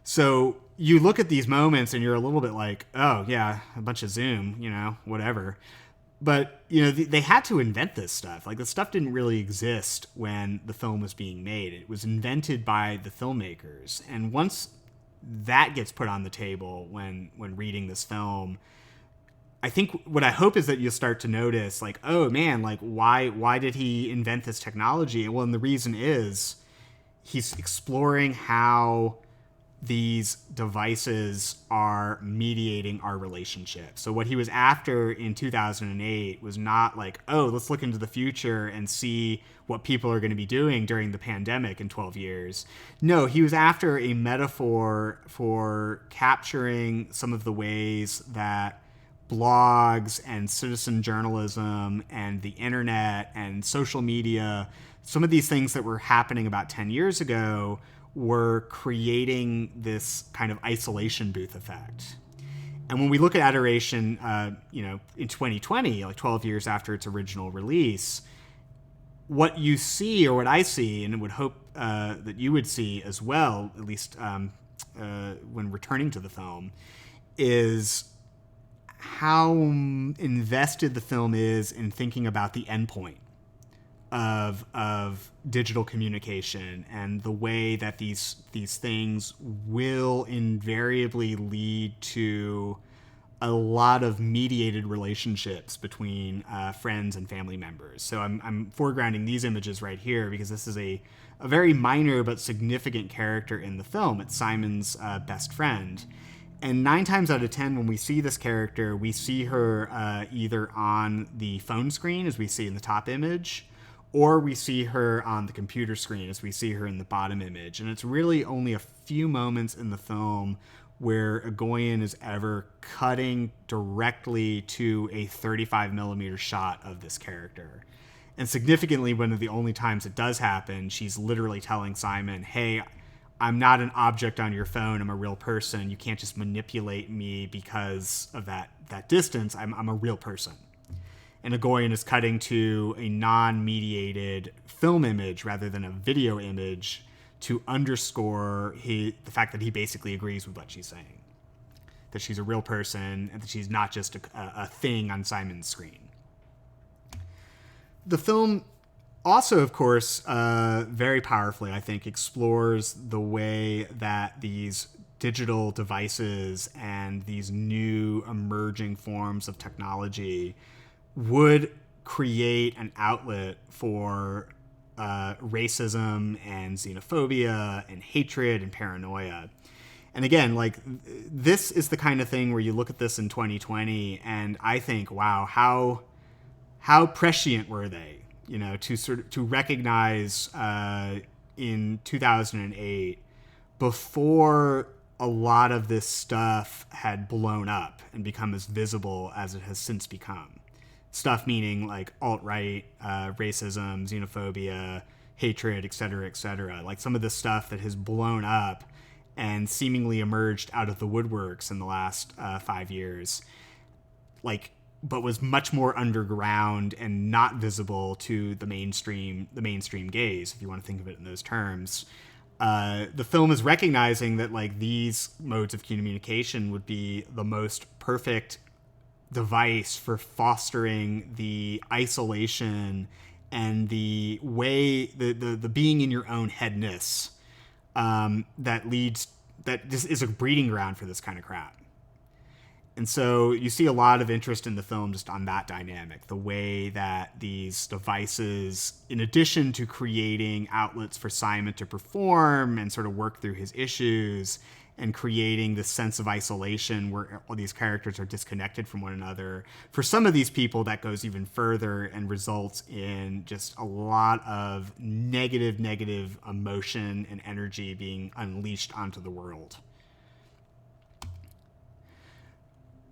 So you look at these moments and you're a little bit like, oh yeah, a bunch of Zoom, you know, whatever. But, you know, they had to invent this stuff. Like, this stuff didn't really exist when the film was being made. It was invented by the filmmakers. And once that gets put on the table when reading this film, I think what I hope is that you'll start to notice, like, oh man, like why did he invent this technology? Well, and the reason is he's exploring how these devices are mediating our relationship. So what he was after in 2008 was not like, oh, let's look into the future and see what people are going to be doing during the pandemic in 12 years. No, he was after a metaphor for capturing some of the ways that blogs and citizen journalism and the internet and social media, some of these things that were happening about 10 years ago, were creating this kind of isolation booth effect. And when we look at Adoration, in 2020, like 12 years after its original release, what you see, or what I see, and would hope that you would see as well, at least when returning to the film, is how invested the film is in thinking about the endpoint of digital communication and the way that these things will invariably lead to a lot of mediated relationships between friends and family members. So I'm foregrounding these images right here because this is a very minor but significant character in the film. It's Simon's best friend. And 9 times out of 10, when we see this character, we see her either on the phone screen, as we see in the top image, or we see her on the computer screen, as we see her in the bottom image. And it's really only a few moments in the film where Egoyan is ever cutting directly to a 35 millimeter shot of this character. And significantly, one of the only times it does happen, she's literally telling Simon, hey, I'm not an object on your phone. I'm a real person. You can't just manipulate me because of that distance. I'm a real person. And Egoyan is cutting to a non-mediated film image rather than a video image to underscore the fact that he basically agrees with what she's saying. That she's a real person and that she's not just a thing on Simon's screen. The film also, of course, very powerfully, I think, explores the way that these digital devices and these new emerging forms of technology would create an outlet for racism and xenophobia and hatred and paranoia. And again, like, this is the kind of thing where you look at this in 2020 and I think, wow, how prescient were they, to recognize in 2008, before a lot of this stuff had blown up and become as visible as it has since become. Stuff meaning like alt-right, racism, xenophobia, hatred, et cetera, like some of the stuff that has blown up and seemingly emerged out of the woodworks in the last 5 years, but was much more underground and not visible to the mainstream gaze, if you want to think of it in those terms. The film is recognizing that like these modes of communication would be the most perfect device for fostering the isolation and the way the being in your own headness that just is a breeding ground for this kind of crap. And so you see a lot of interest in the film just on that dynamic, the way that these devices, in addition to creating outlets for Simon to perform and sort of work through his issues and creating this sense of isolation where all these characters are disconnected from one another, for some of these people that goes even further and results in just a lot of negative emotion and energy being unleashed onto the world.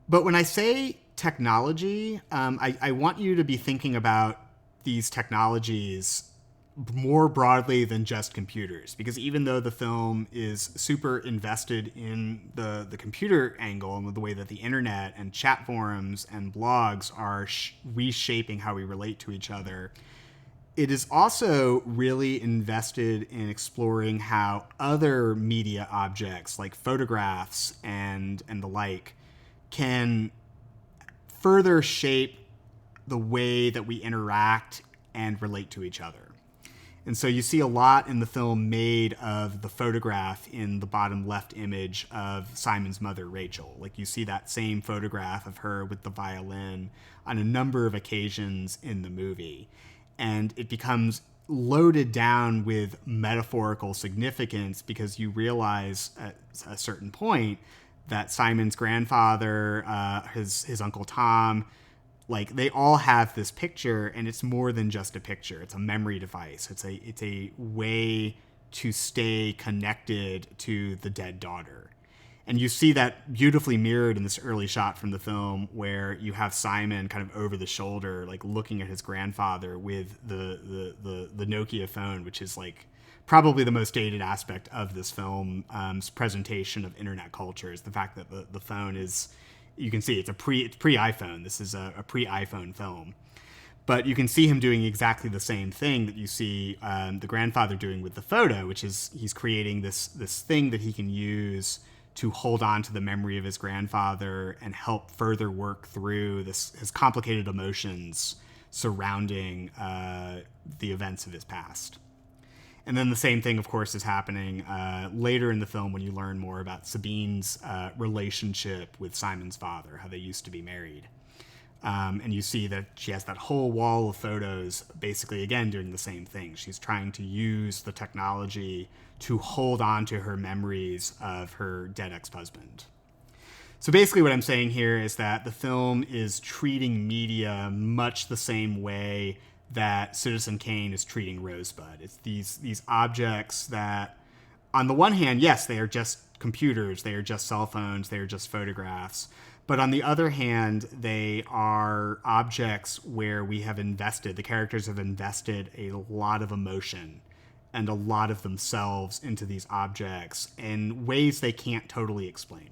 But when I say technology, I want you to be thinking about these technologies more broadly than just computers, because even though the film is super invested in the computer angle and the way that the internet and chat forums and blogs are reshaping how we relate to each other, it is also really invested in exploring how other media objects like photographs and the like can further shape the way that we interact and relate to each other. And so you see a lot in the film made of the photograph in the bottom left image of Simon's mother, Rachel. Like, you see that same photograph of her with the violin on a number of occasions in the movie. And it becomes loaded down with metaphorical significance because you realize at a certain point that Simon's grandfather, his Uncle Tom, like, they all have this picture, and it's more than just a picture. It's a memory device. It's a way to stay connected to the dead daughter. And you see that beautifully mirrored in this early shot from the film where you have Simon kind of over the shoulder, like looking at his grandfather with the Nokia phone, which is like probably the most dated aspect of this film's presentation of internet culture, is the fact that the phone is, you can see it's pre-iPhone. This is a pre-iPhone film. But you can see him doing exactly the same thing that you see the grandfather doing with the photo, which is he's creating this thing that he can use to hold on to the memory of his grandfather and help further work through his complicated emotions surrounding the events of his past. And then the same thing, of course, is happening later in the film when you learn more about Sabine's relationship with Simon's father, how they used to be married. And you see that she has that whole wall of photos, basically, again, doing the same thing. She's trying to use the technology to hold on to her memories of her dead ex-husband. So basically what I'm saying here is that the film is treating media much the same way that Citizen Kane is treating Rosebud. It's these objects that, on the one hand, yes, they are just computers, they are just cell phones, they are just photographs. But on the other hand, they are objects where we have invested, the characters have invested a lot of emotion and a lot of themselves into these objects in ways they can't totally explain.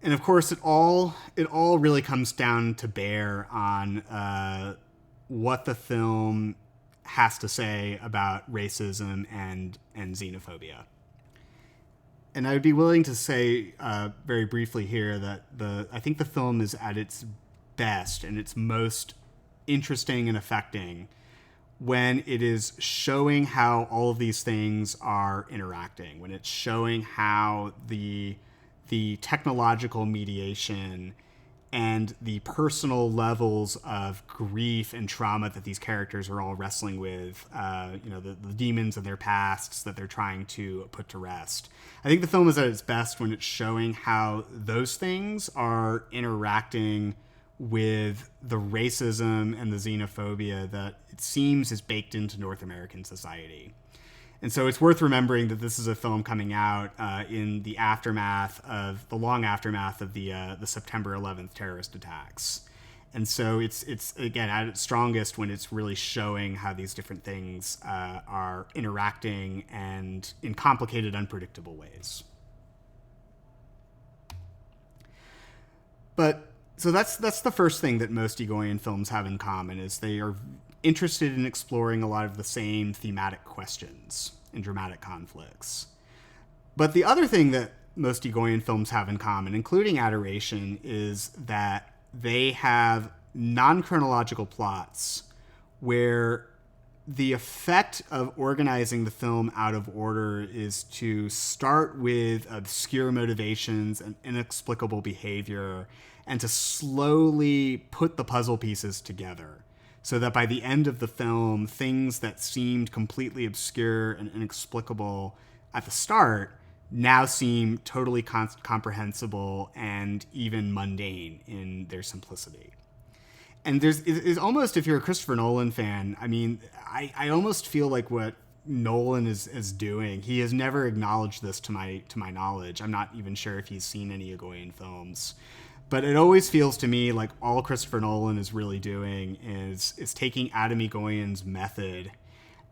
And of course, it all really comes down to bear on what the film has to say about racism and xenophobia. And I would be willing to say very briefly here that I think the film is at its best and its most interesting and affecting when it is showing how all of these things are interacting, when it's showing how the technological mediation and the personal levels of grief and trauma that these characters are all wrestling with, the demons of their pasts that they're trying to put to rest. I think the film is at its best when it's showing how those things are interacting with the racism and the xenophobia that it seems is baked into North American society. And so it's worth remembering that this is a film coming out in the long aftermath of the September 11th terrorist attacks. And so it's again at its strongest when it's really showing how these different things are interacting and in complicated, unpredictable ways. But so that's the first thing that most Egoyan films have in common, is they are interested in exploring a lot of the same thematic questions and dramatic conflicts. But the other thing that most Egoyan films have in common, including Adoration, is that they have non-chronological plots where the effect of organizing the film out of order is to start with obscure motivations and inexplicable behavior and to slowly put the puzzle pieces together, so that by the end of the film, things that seemed completely obscure and inexplicable at the start now seem totally comprehensible and even mundane in their simplicity. And there's almost, if you're a Christopher Nolan fan, I mean, I almost feel like what Nolan is doing, he has never acknowledged this to my knowledge. I'm not even sure if he's seen any Egoyan films. But it always feels to me like all Christopher Nolan is really doing is taking Adam Egoyan's method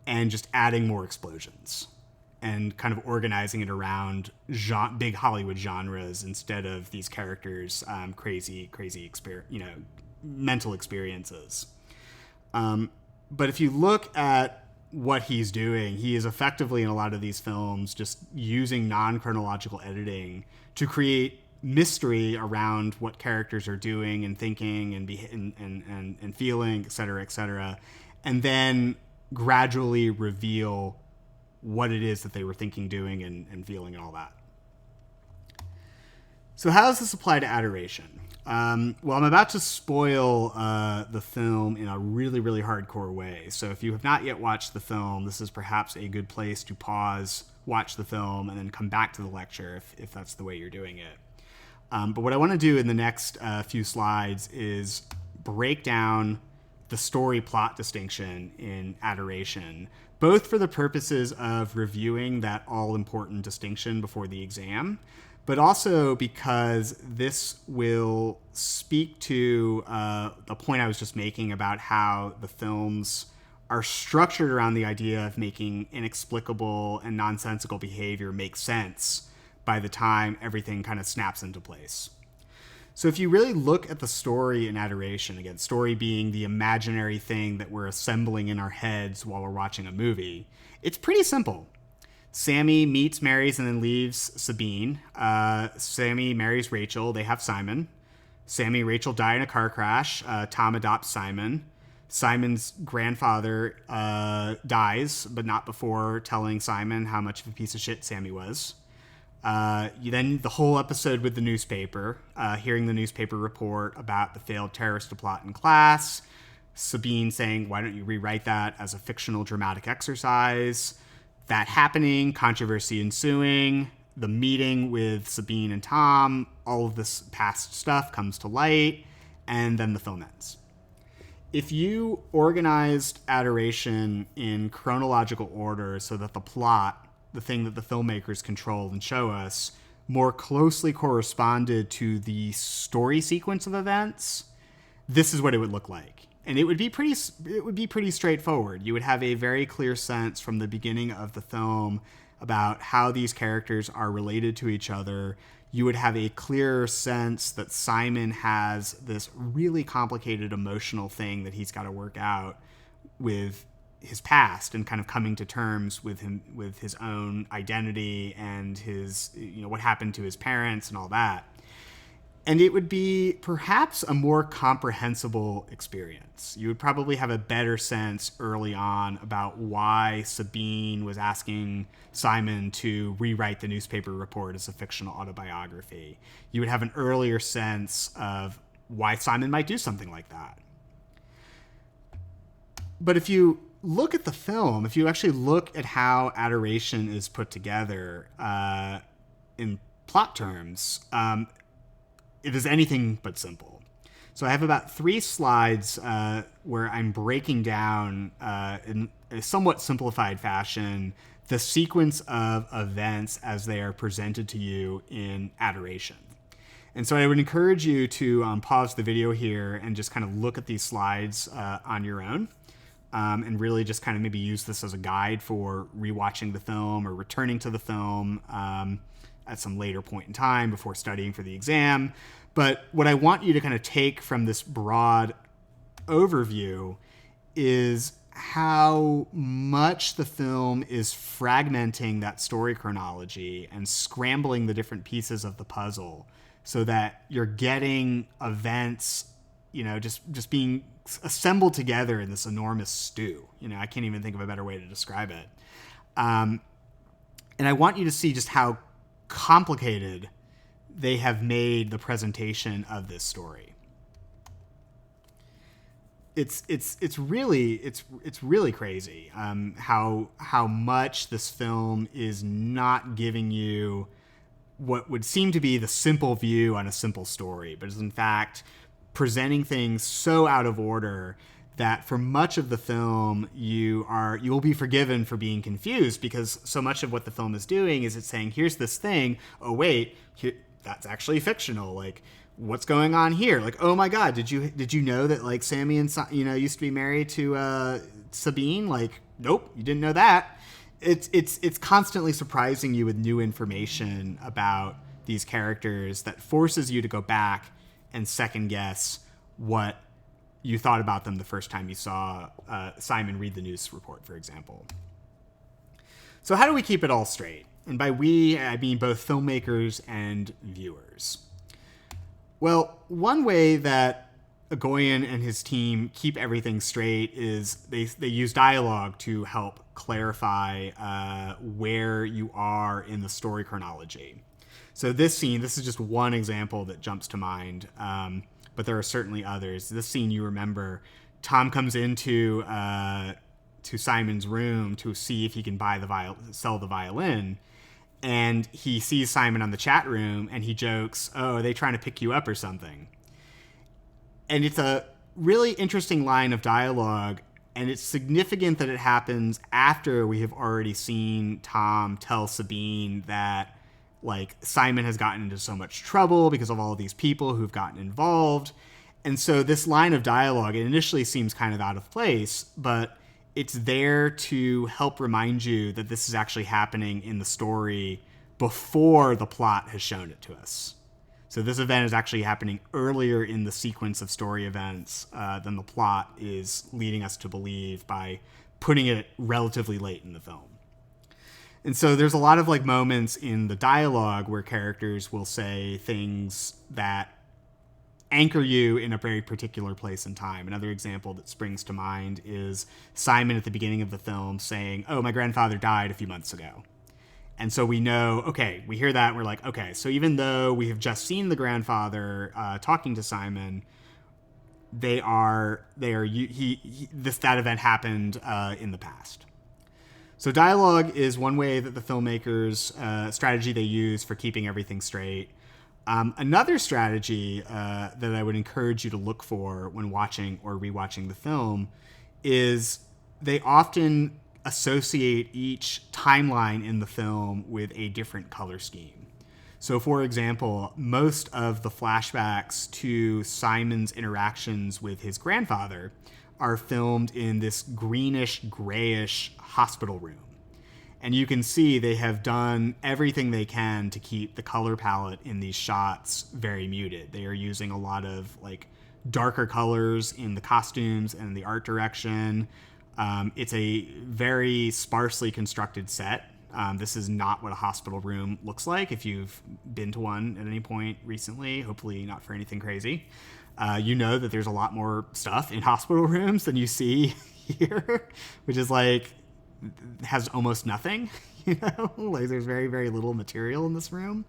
and just adding more explosions and kind of organizing it around big Hollywood genres instead of these characters' crazy mental experiences. But if you look at what he's doing, he is effectively in a lot of these films just using non-chronological editing to create mystery around what characters are doing and thinking and feeling, et cetera, and then gradually reveal what it is that they were thinking, doing, and feeling, and all that. So how does this apply to Adoration? Well, I'm about to spoil the film in a really, really hardcore way. So if you have not yet watched the film, this is perhaps a good place to pause, watch the film, and then come back to the lecture if that's the way you're doing it. But what I want to do in the next few slides is break down the story plot distinction in Adoration, both for the purposes of reviewing that all-important distinction before the exam, but also because this will speak to the point I was just making about how the films are structured around the idea of making inexplicable and nonsensical behavior make sense by the time everything kind of snaps into place. So if you really look at the story in Adoration, again, story being the imaginary thing that we're assembling in our heads while we're watching a movie, it's pretty simple. Sammy meets, marries, and then leaves Sabine. Sammy marries Rachel. They have Simon. Sammy and Rachel die in a car crash. Tom adopts Simon. Simon's grandfather dies, but not before telling Simon how much of a piece of shit Sammy was. Then the whole episode with the newspaper, hearing the newspaper report about the failed terrorist plot in class, Sabine saying, why don't you rewrite that as a fictional dramatic exercise? That happening, controversy ensuing, the meeting with Sabine and Tom, all of this past stuff comes to light, and then the film ends. If you organized Adoration in chronological order so that the plot, the thing that the filmmakers control and show us, more closely corresponded to the story sequence of events, this is what it would look like. And it would be pretty straightforward. You would have a very clear sense from the beginning of the film about how these characters are related to each other. You would have a clearer sense that Simon has this really complicated emotional thing that he's got to work out with his past and kind of coming to terms with his own identity and his, what happened to his parents and all that. And it would be perhaps a more comprehensible experience. You would probably have a better sense early on about why Sabine was asking Simon to rewrite the newspaper report as a fictional autobiography. You would have an earlier sense of why Simon might do something like that. But if you look at the film, if you actually look at how Adoration is put together in plot terms, it is anything but simple. So I have about 3 slides where I'm breaking down in a somewhat simplified fashion the sequence of events as they are presented to you in Adoration. And so I would encourage you to pause the video here and just kind of look at these slides on your own and really just kind of maybe use this as a guide for rewatching the film or returning to the film at some later point in time before studying for the exam. But what I want you to kind of take from this broad overview is how much the film is fragmenting that story chronology and scrambling the different pieces of the puzzle so that you're getting events, just being assembled together in this enormous stew. I can't even think of a better way to describe it. And I want you to see just how complicated they have made the presentation of this story. It's really crazy how much this film is not giving you what would seem to be the simple view on a simple story, but is in fact presenting things so out of order that for much of the film you will be forgiven for being confused, because so much of what the film is doing is it's saying, here's this thing, oh wait, that's actually fictional, like what's going on here, like oh my god, did you know that like Sammy and used to be married to Sabine, like nope, you didn't know that. It's constantly surprising you with new information about these characters that forces you to go back and second guess what you thought about them the first time you saw Simon read the news report, for example. So how do we keep it all straight? And by we, I mean both filmmakers and viewers. Well, one way that Egoyan and his team keep everything straight is they use dialogue to help clarify where you are in the story chronology. So this scene, this is just one example that jumps to mind, but there are certainly others. This scene you remember, Tom comes into to Simon's room to see if he can sell the violin, and he sees Simon on the chat room, and he jokes, "Oh, are they trying to pick you up or something?" And it's a really interesting line of dialogue, and it's significant that it happens after we have already seen Tom tell Sabine that like Simon has gotten into so much trouble because of all of these people who've gotten involved. And so this line of dialogue, it initially seems kind of out of place, but it's there to help remind you that this is actually happening in the story before the plot has shown it to us. So this event is actually happening earlier in the sequence of story events than the plot is leading us to believe by putting it relatively late in the film. And so there's a lot of like moments in the dialogue where characters will say things that anchor you in a very particular place and time. Another example that springs to mind is Simon at the beginning of the film saying, "Oh, my grandfather died a few months ago." And so we know, okay, we hear that and we're like, okay, so even though we have just seen the grandfather talking to Simon, that event happened in the past. So dialogue is one way that the filmmakers strategy they use for keeping everything straight. Another strategy that I would encourage you to look for when watching or rewatching the film is they often associate each timeline in the film with a different color scheme. So, for example, most of the flashbacks to Simon's interactions with his grandfather are filmed in this greenish, grayish hospital room. And you can see they have done everything they can to keep the color palette in these shots very muted. They are using a lot of like darker colors in the costumes and the art direction. It's a very sparsely constructed set. This is not what a hospital room looks like. If you've been to one at any point recently, hopefully not for anything crazy, you know that there's a lot more stuff in hospital rooms than you see here, which is like, has almost nothing, you know, like there's very, very little material in this room.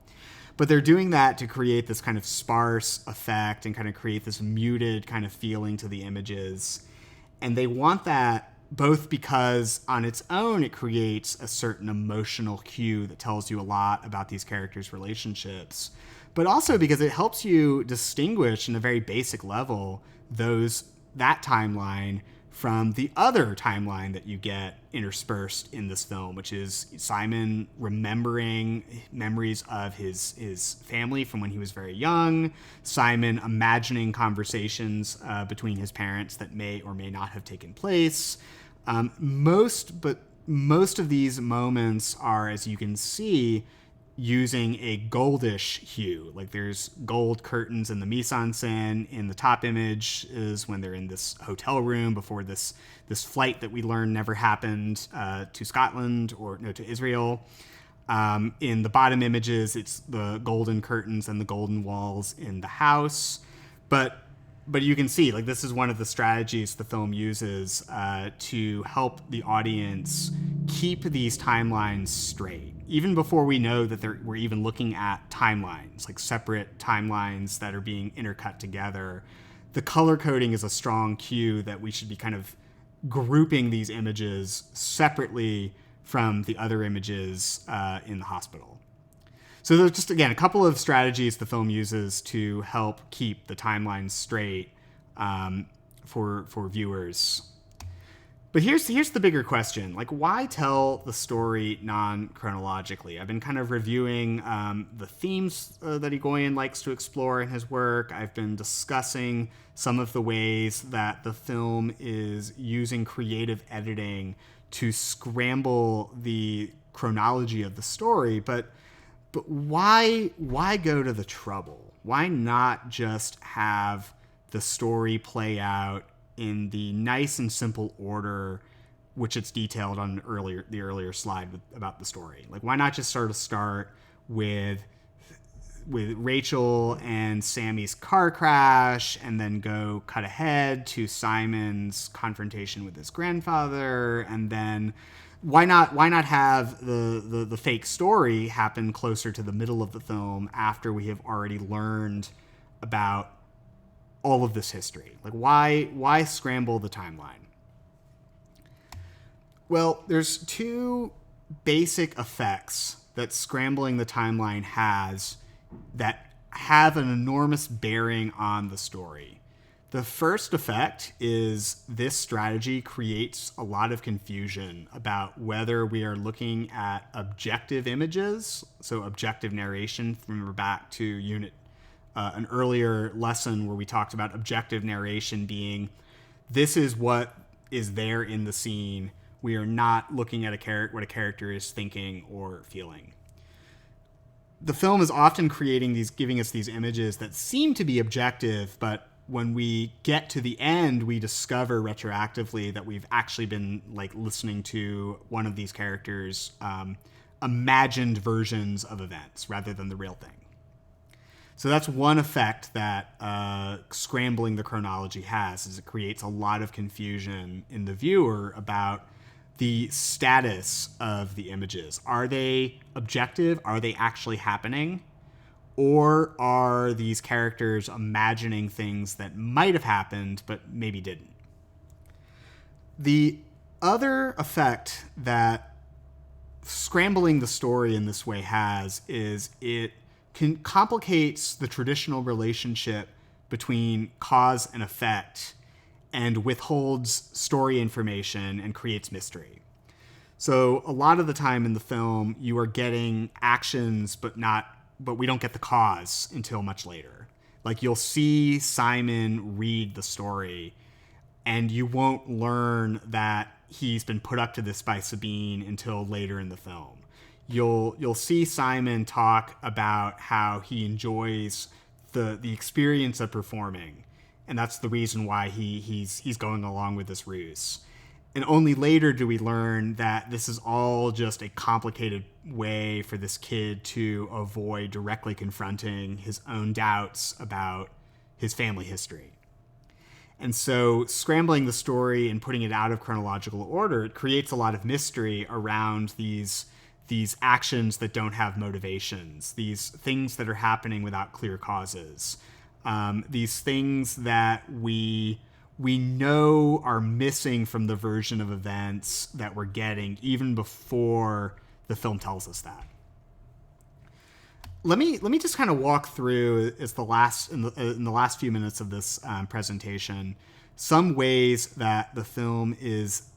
But they're doing that to create this kind of sparse effect and kind of create this muted kind of feeling to the images. And they want that both because on its own it creates a certain emotional cue that tells you a lot about these characters' relationships, but also because it helps you distinguish in a very basic level that timeline from the other timeline that you get interspersed in this film, which is Simon remembering memories of his family from when he was very young, Simon imagining conversations between his parents that may or may not have taken place. Most of these moments are, as you can see, using a goldish hue. Like there's gold curtains in the mise-en-scène. In the top image is when they're in this hotel room before this flight that we learn never happened to Scotland or no, to Israel. In the bottom images, it's the golden curtains and the golden walls in the house. But you can see, like, this is one of the strategies the film uses to help the audience keep these timelines straight. Even before we know that we're even looking at timelines, like separate timelines that are being intercut together, the color coding is a strong cue that we should be kind of grouping these images separately from the other images in the hospital. So there's just, again, a couple of strategies the film uses to help keep the timelines straight for viewers. But here's the bigger question. Like, why tell the story non-chronologically? I've been kind of reviewing the themes that Egoyan likes to explore in his work. I've been discussing some of the ways that the film is using creative editing to scramble the chronology of the story. But why go to the trouble? Why not just have the story play out in the nice and simple order which it's detailed on the earlier slide about the story? Like, why not just sort of start with Rachel and Sammy's car crash and then go cut ahead to Simon's confrontation with his grandfather, and then why not have the fake story happen closer to the middle of the film after we have already learned about all of this history? Like, why scramble the timeline? Well, there's two basic effects that scrambling the timeline has that have an enormous bearing on the story. The first effect is this strategy creates a lot of confusion about whether we are looking at objective images, so objective narration. Remember back to an earlier lesson where we talked about objective narration being, this is what is there in the scene. We are not looking at what a character is thinking or feeling. The film is often giving us these images that seem to be objective, but when we get to the end, we discover retroactively that we've actually been like listening to one of these characters' imagined versions of events rather than the real thing. So that's one effect that scrambling the chronology has, is it creates a lot of confusion in the viewer about the status of the images. Are they objective? Are they actually happening? Or are these characters imagining things that might have happened but maybe didn't? The other effect that scrambling the story in this way is it complicates the traditional relationship between cause and effect and withholds story information and creates mystery. So a lot of the time in the film, you are getting actions, but we don't get the cause until much later. Like, you'll see Simon read the story, and you won't learn that he's been put up to this by Sabine until later in the film. You'll see Simon talk about how he enjoys the experience of performing, and that's the reason why he's going along with this ruse. And only later do we learn that this is all just a complicated way for this kid to avoid directly confronting his own doubts about his family history. And so scrambling the story and putting it out of chronological order, it creates a lot of mystery around these actions that don't have motivations, these things that are happening without clear causes, these things that we know are missing from the version of events that we're getting even before the film tells us that. Let me just kind of walk through in the last few minutes of this presentation some ways that the film is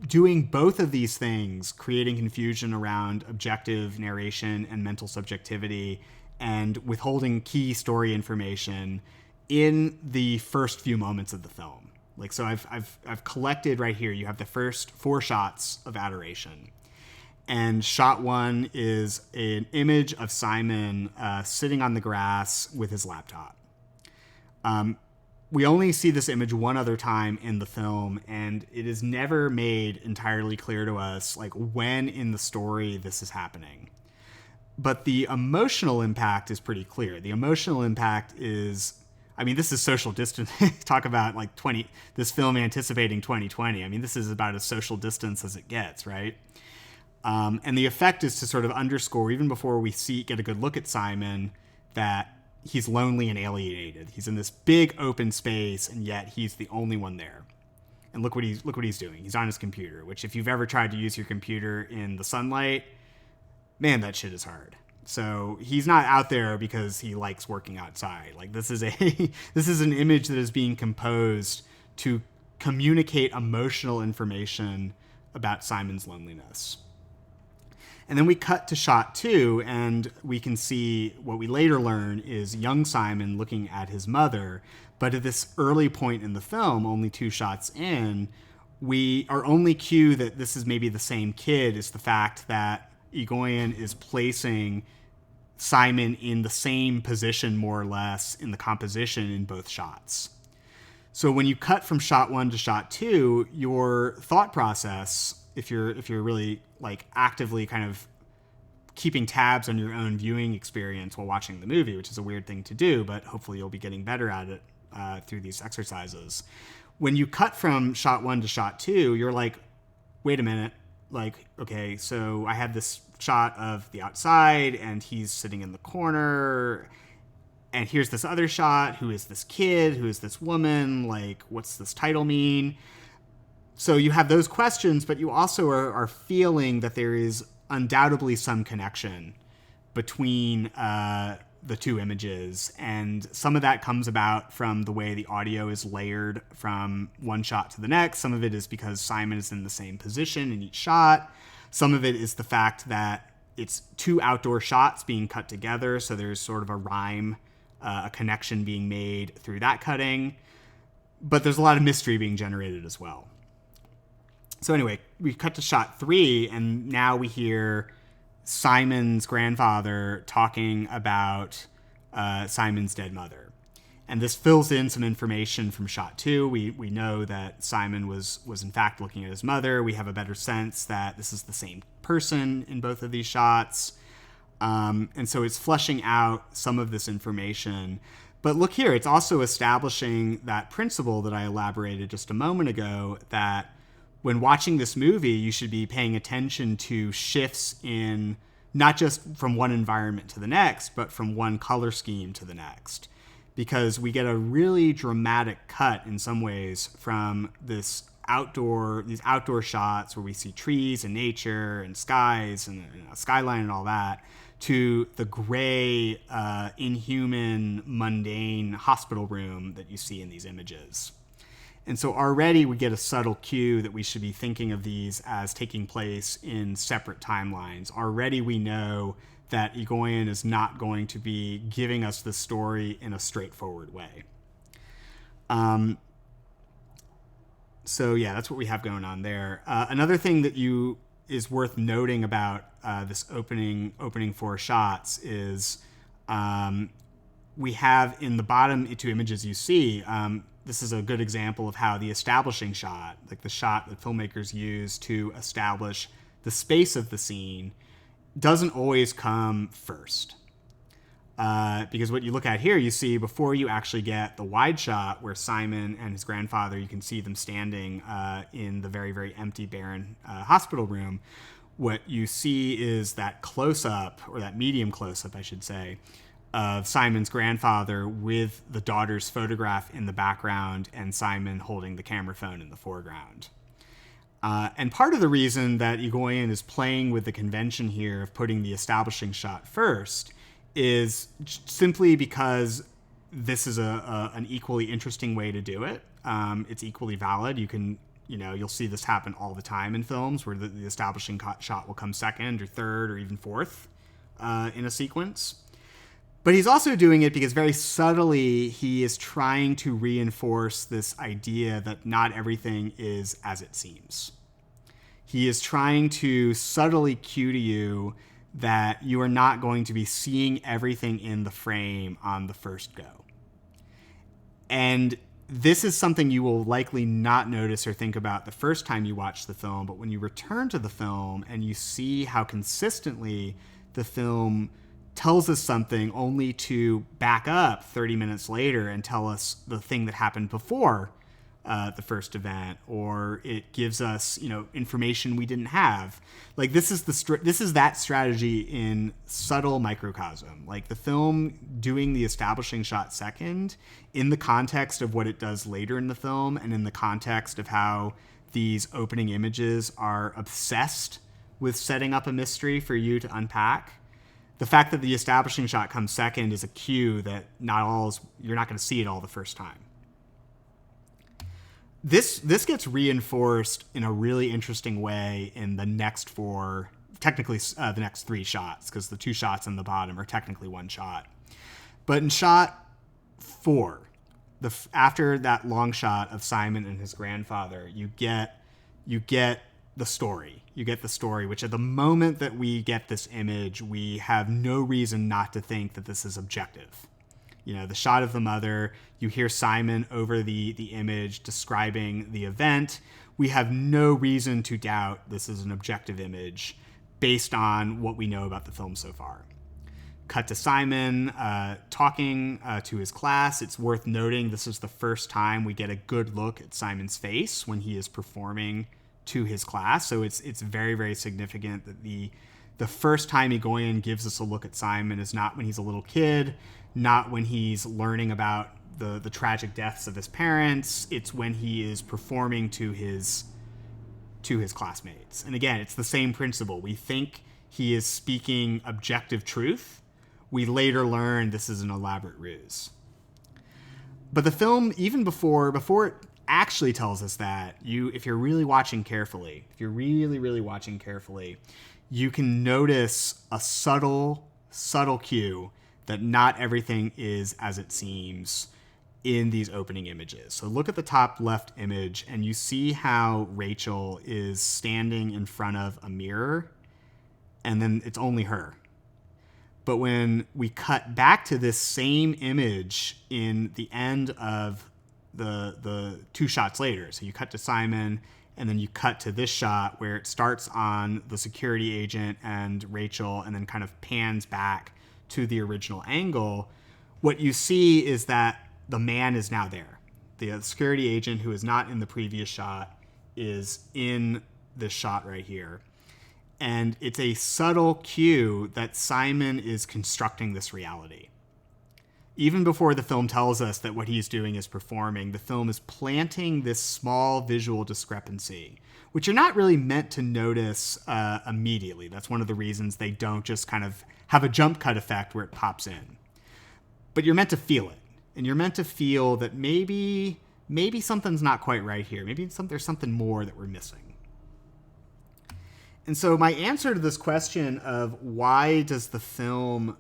doing both of these things, creating confusion around objective narration and mental subjectivity, and withholding key story information in the first few moments of the film. Like, so I've collected right here. You have the first 4 shots of Adoration. And shot 1 is an image of Simon sitting on the grass with his laptop. We only see this image one other time in the film, and it is never made entirely clear to us, like, when in the story this is happening. But the emotional impact is pretty clear. The emotional impact is, I mean, this is social distancing. Talk about like this film anticipating 2020. I mean, this is about as social distance as it gets, right? And the effect is to sort of underscore, even before we get a good look at Simon, that he's lonely and alienated. He's in this big open space, and yet he's the only one there. And look what he's doing. He's on his computer, which, if you've ever tried to use your computer in the sunlight, man, that shit is hard. So he's not out there because he likes working outside. Like, this is an image that is being composed to communicate emotional information about Simon's loneliness. And then we cut to shot 2, and we can see what we later learn is young Simon looking at his mother. But at this early point in the film, only 2 shots in, our only cue that this is maybe the same kid is the fact that Egoyan is placing Simon in the same position, more or less, in the composition in both shots. So when you cut from shot 1 to shot 2, your thought process, if you're really like actively kind of keeping tabs on your own viewing experience while watching the movie, which is a weird thing to do, but hopefully you'll be getting better at it through these exercises. When you cut from shot 1 to shot 2, you're like, wait a minute, like, okay, so I have this shot of the outside and he's sitting in the corner, and here's this other shot. Who is this kid? Who is this woman? Like, what's this title mean? So you have those questions, but you also are feeling that there is undoubtedly some connection between the 2 images. And some of that comes about from the way the audio is layered from one shot to the next. Some of it is because Simon is in the same position in each shot. Some of it is the fact that it's 2 outdoor shots being cut together, so there's sort of a rhyme, a connection being made through that cutting. But there's a lot of mystery being generated as well. So anyway, we cut to shot 3, and now we hear Simon's grandfather talking about Simon's dead mother. And this fills in some information from shot 2. We know that Simon was in fact looking at his mother. We have a better sense that this is the same person in both of these shots. And so it's fleshing out some of this information. But look here, it's also establishing that principle that I elaborated just a moment ago, that when watching this movie, you should be paying attention to shifts in not just from one environment to the next, but from one color scheme to the next. Because we get a really dramatic cut in some ways from this these outdoor shots where we see trees and nature and skies and a skyline and all that, to the gray, inhuman, mundane hospital room that you see in these images. And so already we get a subtle cue that we should be thinking of these as taking place in separate timelines. Already we know that Egoyan is not going to be giving us the story in a straightforward way. So yeah, that's what we have going on there. Another thing that is worth noting about this opening 4 shots is we have in the bottom 2 images you see, this is a good example of how the establishing shot, like the shot that filmmakers use to establish the space of the scene, doesn't always come first. Because what you look at here, you see before you actually get the wide shot where Simon and his grandfather, you can see them standing in the very, very empty, barren hospital room. What you see is that close-up, or that medium close-up, I should say, of Simon's grandfather with the daughter's photograph in the background and Simon holding the camera phone in the foreground. And part of the reason that Egoyan is playing with the convention here of putting the establishing shot first is simply because this is an equally interesting way to do it. It's equally valid. You'll see this happen all the time in films where the establishing shot will come second or third or even fourth in a sequence. But he's also doing it because very subtly he is trying to reinforce this idea that not everything is as it seems. He is trying to subtly cue to you that you are not going to be seeing everything in the frame on the first go. And this is something you will likely not notice or think about the first time you watch the film, but when you return to the film and you see how consistently the film tells us something only to back up 30 minutes later and tell us the thing that happened before the first event, or it gives us, information we didn't have. Like this is that strategy in subtle microcosm. Like the film doing the establishing shot second in the context of what it does later in the film, and in the context of how these opening images are obsessed with setting up a mystery for you to unpack. The fact that the establishing shot comes second is a cue that you're not going to see it all the first time. This gets reinforced in a really interesting way in the next 4, technically the next 3 shots, because the 2 shots in the bottom are technically 1 shot. But in shot 4, after that long shot of Simon and his grandfather, you get the story. You get the story, which at the moment that we get this image, we have no reason not to think that this is objective. The shot of the mother, you hear Simon over the image describing the event. We have no reason to doubt this is an objective image based on what we know about the film so far. Cut to Simon talking to his class. It's worth noting this is the first time we get a good look at Simon's face when he is performing to his class. So it's very, very significant that the first time Egoyan gives us a look at Simon is not when he's a little kid, not when he's learning about the tragic deaths of his parents. It's when he is performing to his classmates. And again, it's the same principle. We think he is speaking objective truth. We later learn this is an elaborate ruse. But the film, even before it actually tells us that, if you're really watching carefully, you can notice a subtle cue that not everything is as it seems in these opening images. So look at the top left image and you see how Rachel is standing in front of a mirror, and then it's only her. But when we cut back to this same image in the end of the 2 shots later, so you cut to Simon and then you cut to this shot where it starts on the security agent and Rachel and then kind of pans back to the original angle, what you see is that the man is now there. The security agent, who is not in the previous shot, is in this shot right here. And it's a subtle cue that Simon is constructing this reality. even before the film tells us that what he's doing is performing, the film is planting this small visual discrepancy, which you're not really meant to notice immediately. That's one of the reasons they don't just kind of have a jump cut effect where it pops in. But you're meant to feel it. And you're meant to feel that maybe something's not quite right here. Maybe there's something more that we're missing. And so my answer to this question of why does the film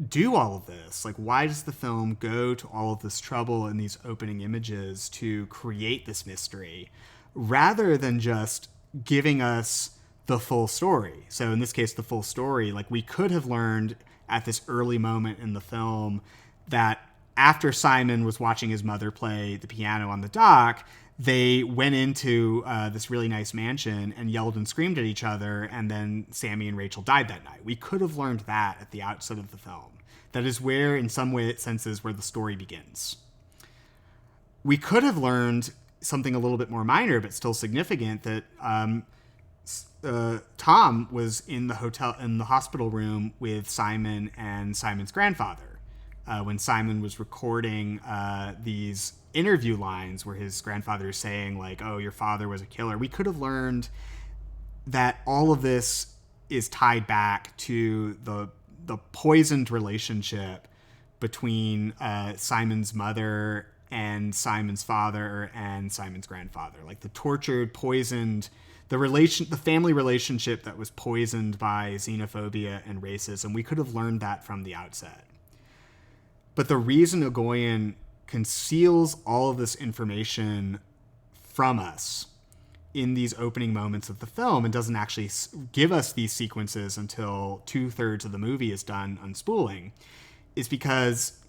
do all of this? Like, why does the film go to all of this trouble in these opening images to create this mystery rather than just giving us the full story? So in this case, the full story, like, we could have learned at this early moment in the film that after Simon was watching his mother play the piano on the dock, they went into this really nice mansion and yelled and screamed at each other, and then Sammy and Rachel died that night. We could have learned that at the outset of the film. That is where, in some senses, where the story begins. We could have learned something a little bit more minor, but still significant, that Tom was in the hospital room with Simon and Simon's grandfather when Simon was recording these interview lines where his grandfather is saying, like, oh, your father was a killer. We could have learned that all of this is tied back to the poisoned relationship between Simon's mother and Simon's father and Simon's grandfather. Like, the tortured, poisoned, the family relationship that was poisoned by xenophobia and racism. We could have learned that from the outset. But the reason Egoyan conceals all of this information from us in these opening moments of the film and doesn't actually give us these sequences until 2/3 of the movie is done unspooling is because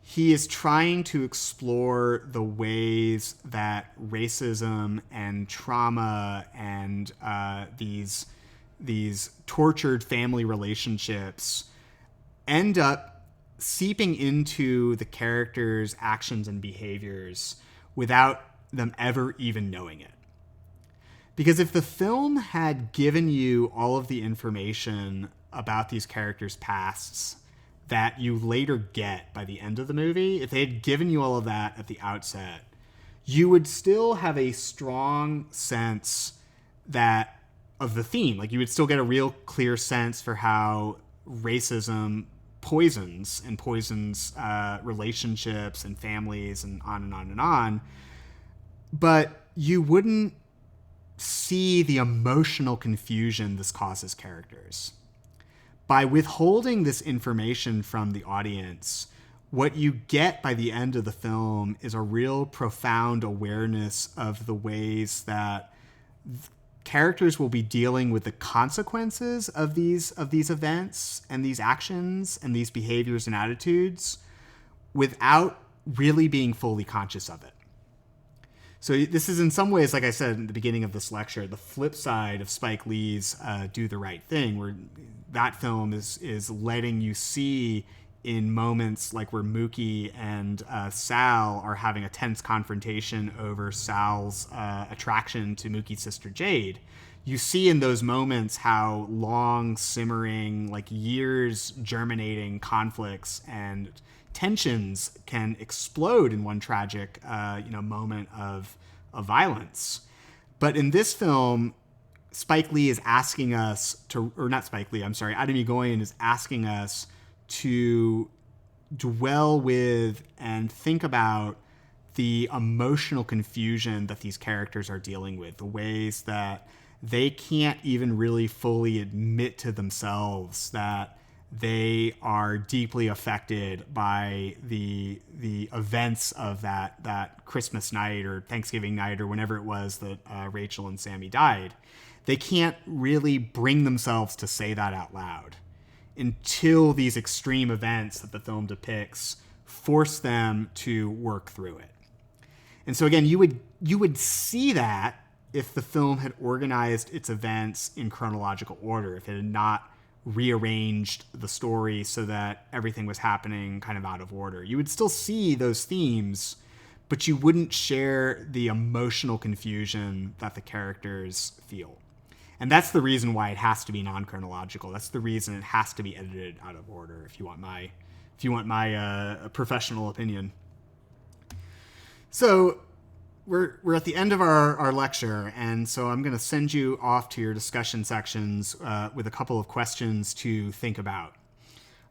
he is trying to explore the ways that racism and trauma and these tortured family relationships end up seeping into the characters' actions and behaviors without them ever even knowing it. Because if the film had given you all of the information about these characters' pasts that you later get by the end of the movie, if they had given you all of that at the outset, you would still have a strong sense of the theme. Like, you would still get a real clear sense for how racism poisons relationships and families and on and on and on. But you wouldn't see the emotional confusion this causes characters. By withholding this information from the audience, what you get by the end of the film is a real profound awareness of the ways that characters will be dealing with the consequences of these events and these actions and these behaviors and attitudes without really being fully conscious of it. So this is, in some ways, like I said at the beginning of this lecture, the flip side of Spike Lee's Do the Right Thing, where that film is letting you see in moments like where Mookie and Sal are having a tense confrontation over Sal's attraction to Mookie's sister Jade. You see in those moments how long, simmering, like years germinating conflicts and tensions can explode in one tragic moment of violence. But in this film, Spike Lee is asking us to, or not Spike Lee, I'm sorry, Adam Egoyan is asking us to dwell with and think about the emotional confusion that these characters are dealing with, the ways that they can't even really fully admit to themselves that they are deeply affected by the events of that Christmas night or Thanksgiving night or whenever it was that Rachel and Sammy died. They can't really bring themselves to say that out loud until these extreme events that the film depicts force them to work through it. And so again, you would see that if the film had organized its events in chronological order, if it had not rearranged the story so that everything was happening kind of out of order. You would still see those themes, but you wouldn't share the emotional confusion that the characters feel. And that's the reason why it has to be non-chronological. That's the reason it has to be edited out of order, if you want my professional opinion. So we're at the end of our lecture, and so I'm going to send you off to your discussion sections with a couple of questions to think about.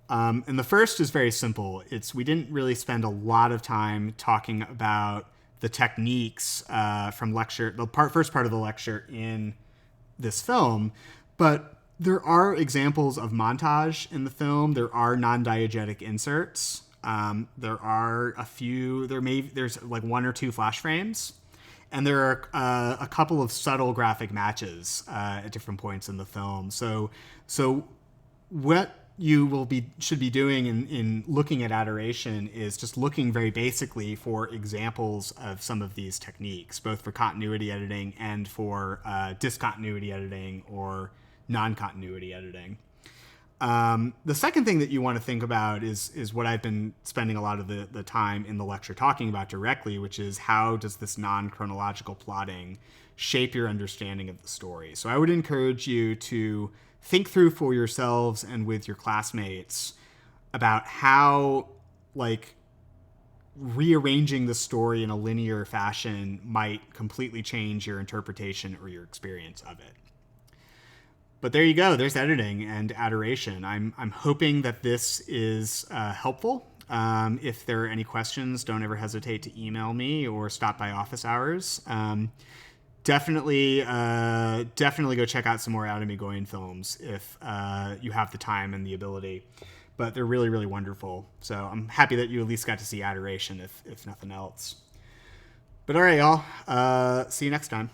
And the first is very simple. We didn't really spend a lot of time talking about the techniques from first part of the lecture in this film, but there are examples of montage in the film. There are non-diegetic inserts. There are there's like one or two flash frames, and there are a couple of subtle graphic matches at different points in the film. So what you should be doing in looking at Adoration is just looking very basically for examples of some of these techniques, both for continuity editing and for discontinuity editing or non-continuity editing. The second thing that you want to think about is what I've been spending a lot of the time in the lecture talking about directly, which is how does this non-chronological plotting shape your understanding of the story. So I would encourage you to think through for yourselves and with your classmates about how, like, rearranging the story in a linear fashion might completely change your interpretation or your experience of it. But there you go. There's editing and Adoration. I'm hoping that this is helpful. If there are any questions, don't ever hesitate to email me or stop by office hours. Definitely go check out some more Adam Egoyan films if you have the time and the ability. But they're really, really wonderful. So I'm happy that you at least got to see Adoration, if nothing else. But all right, y'all. See you next time.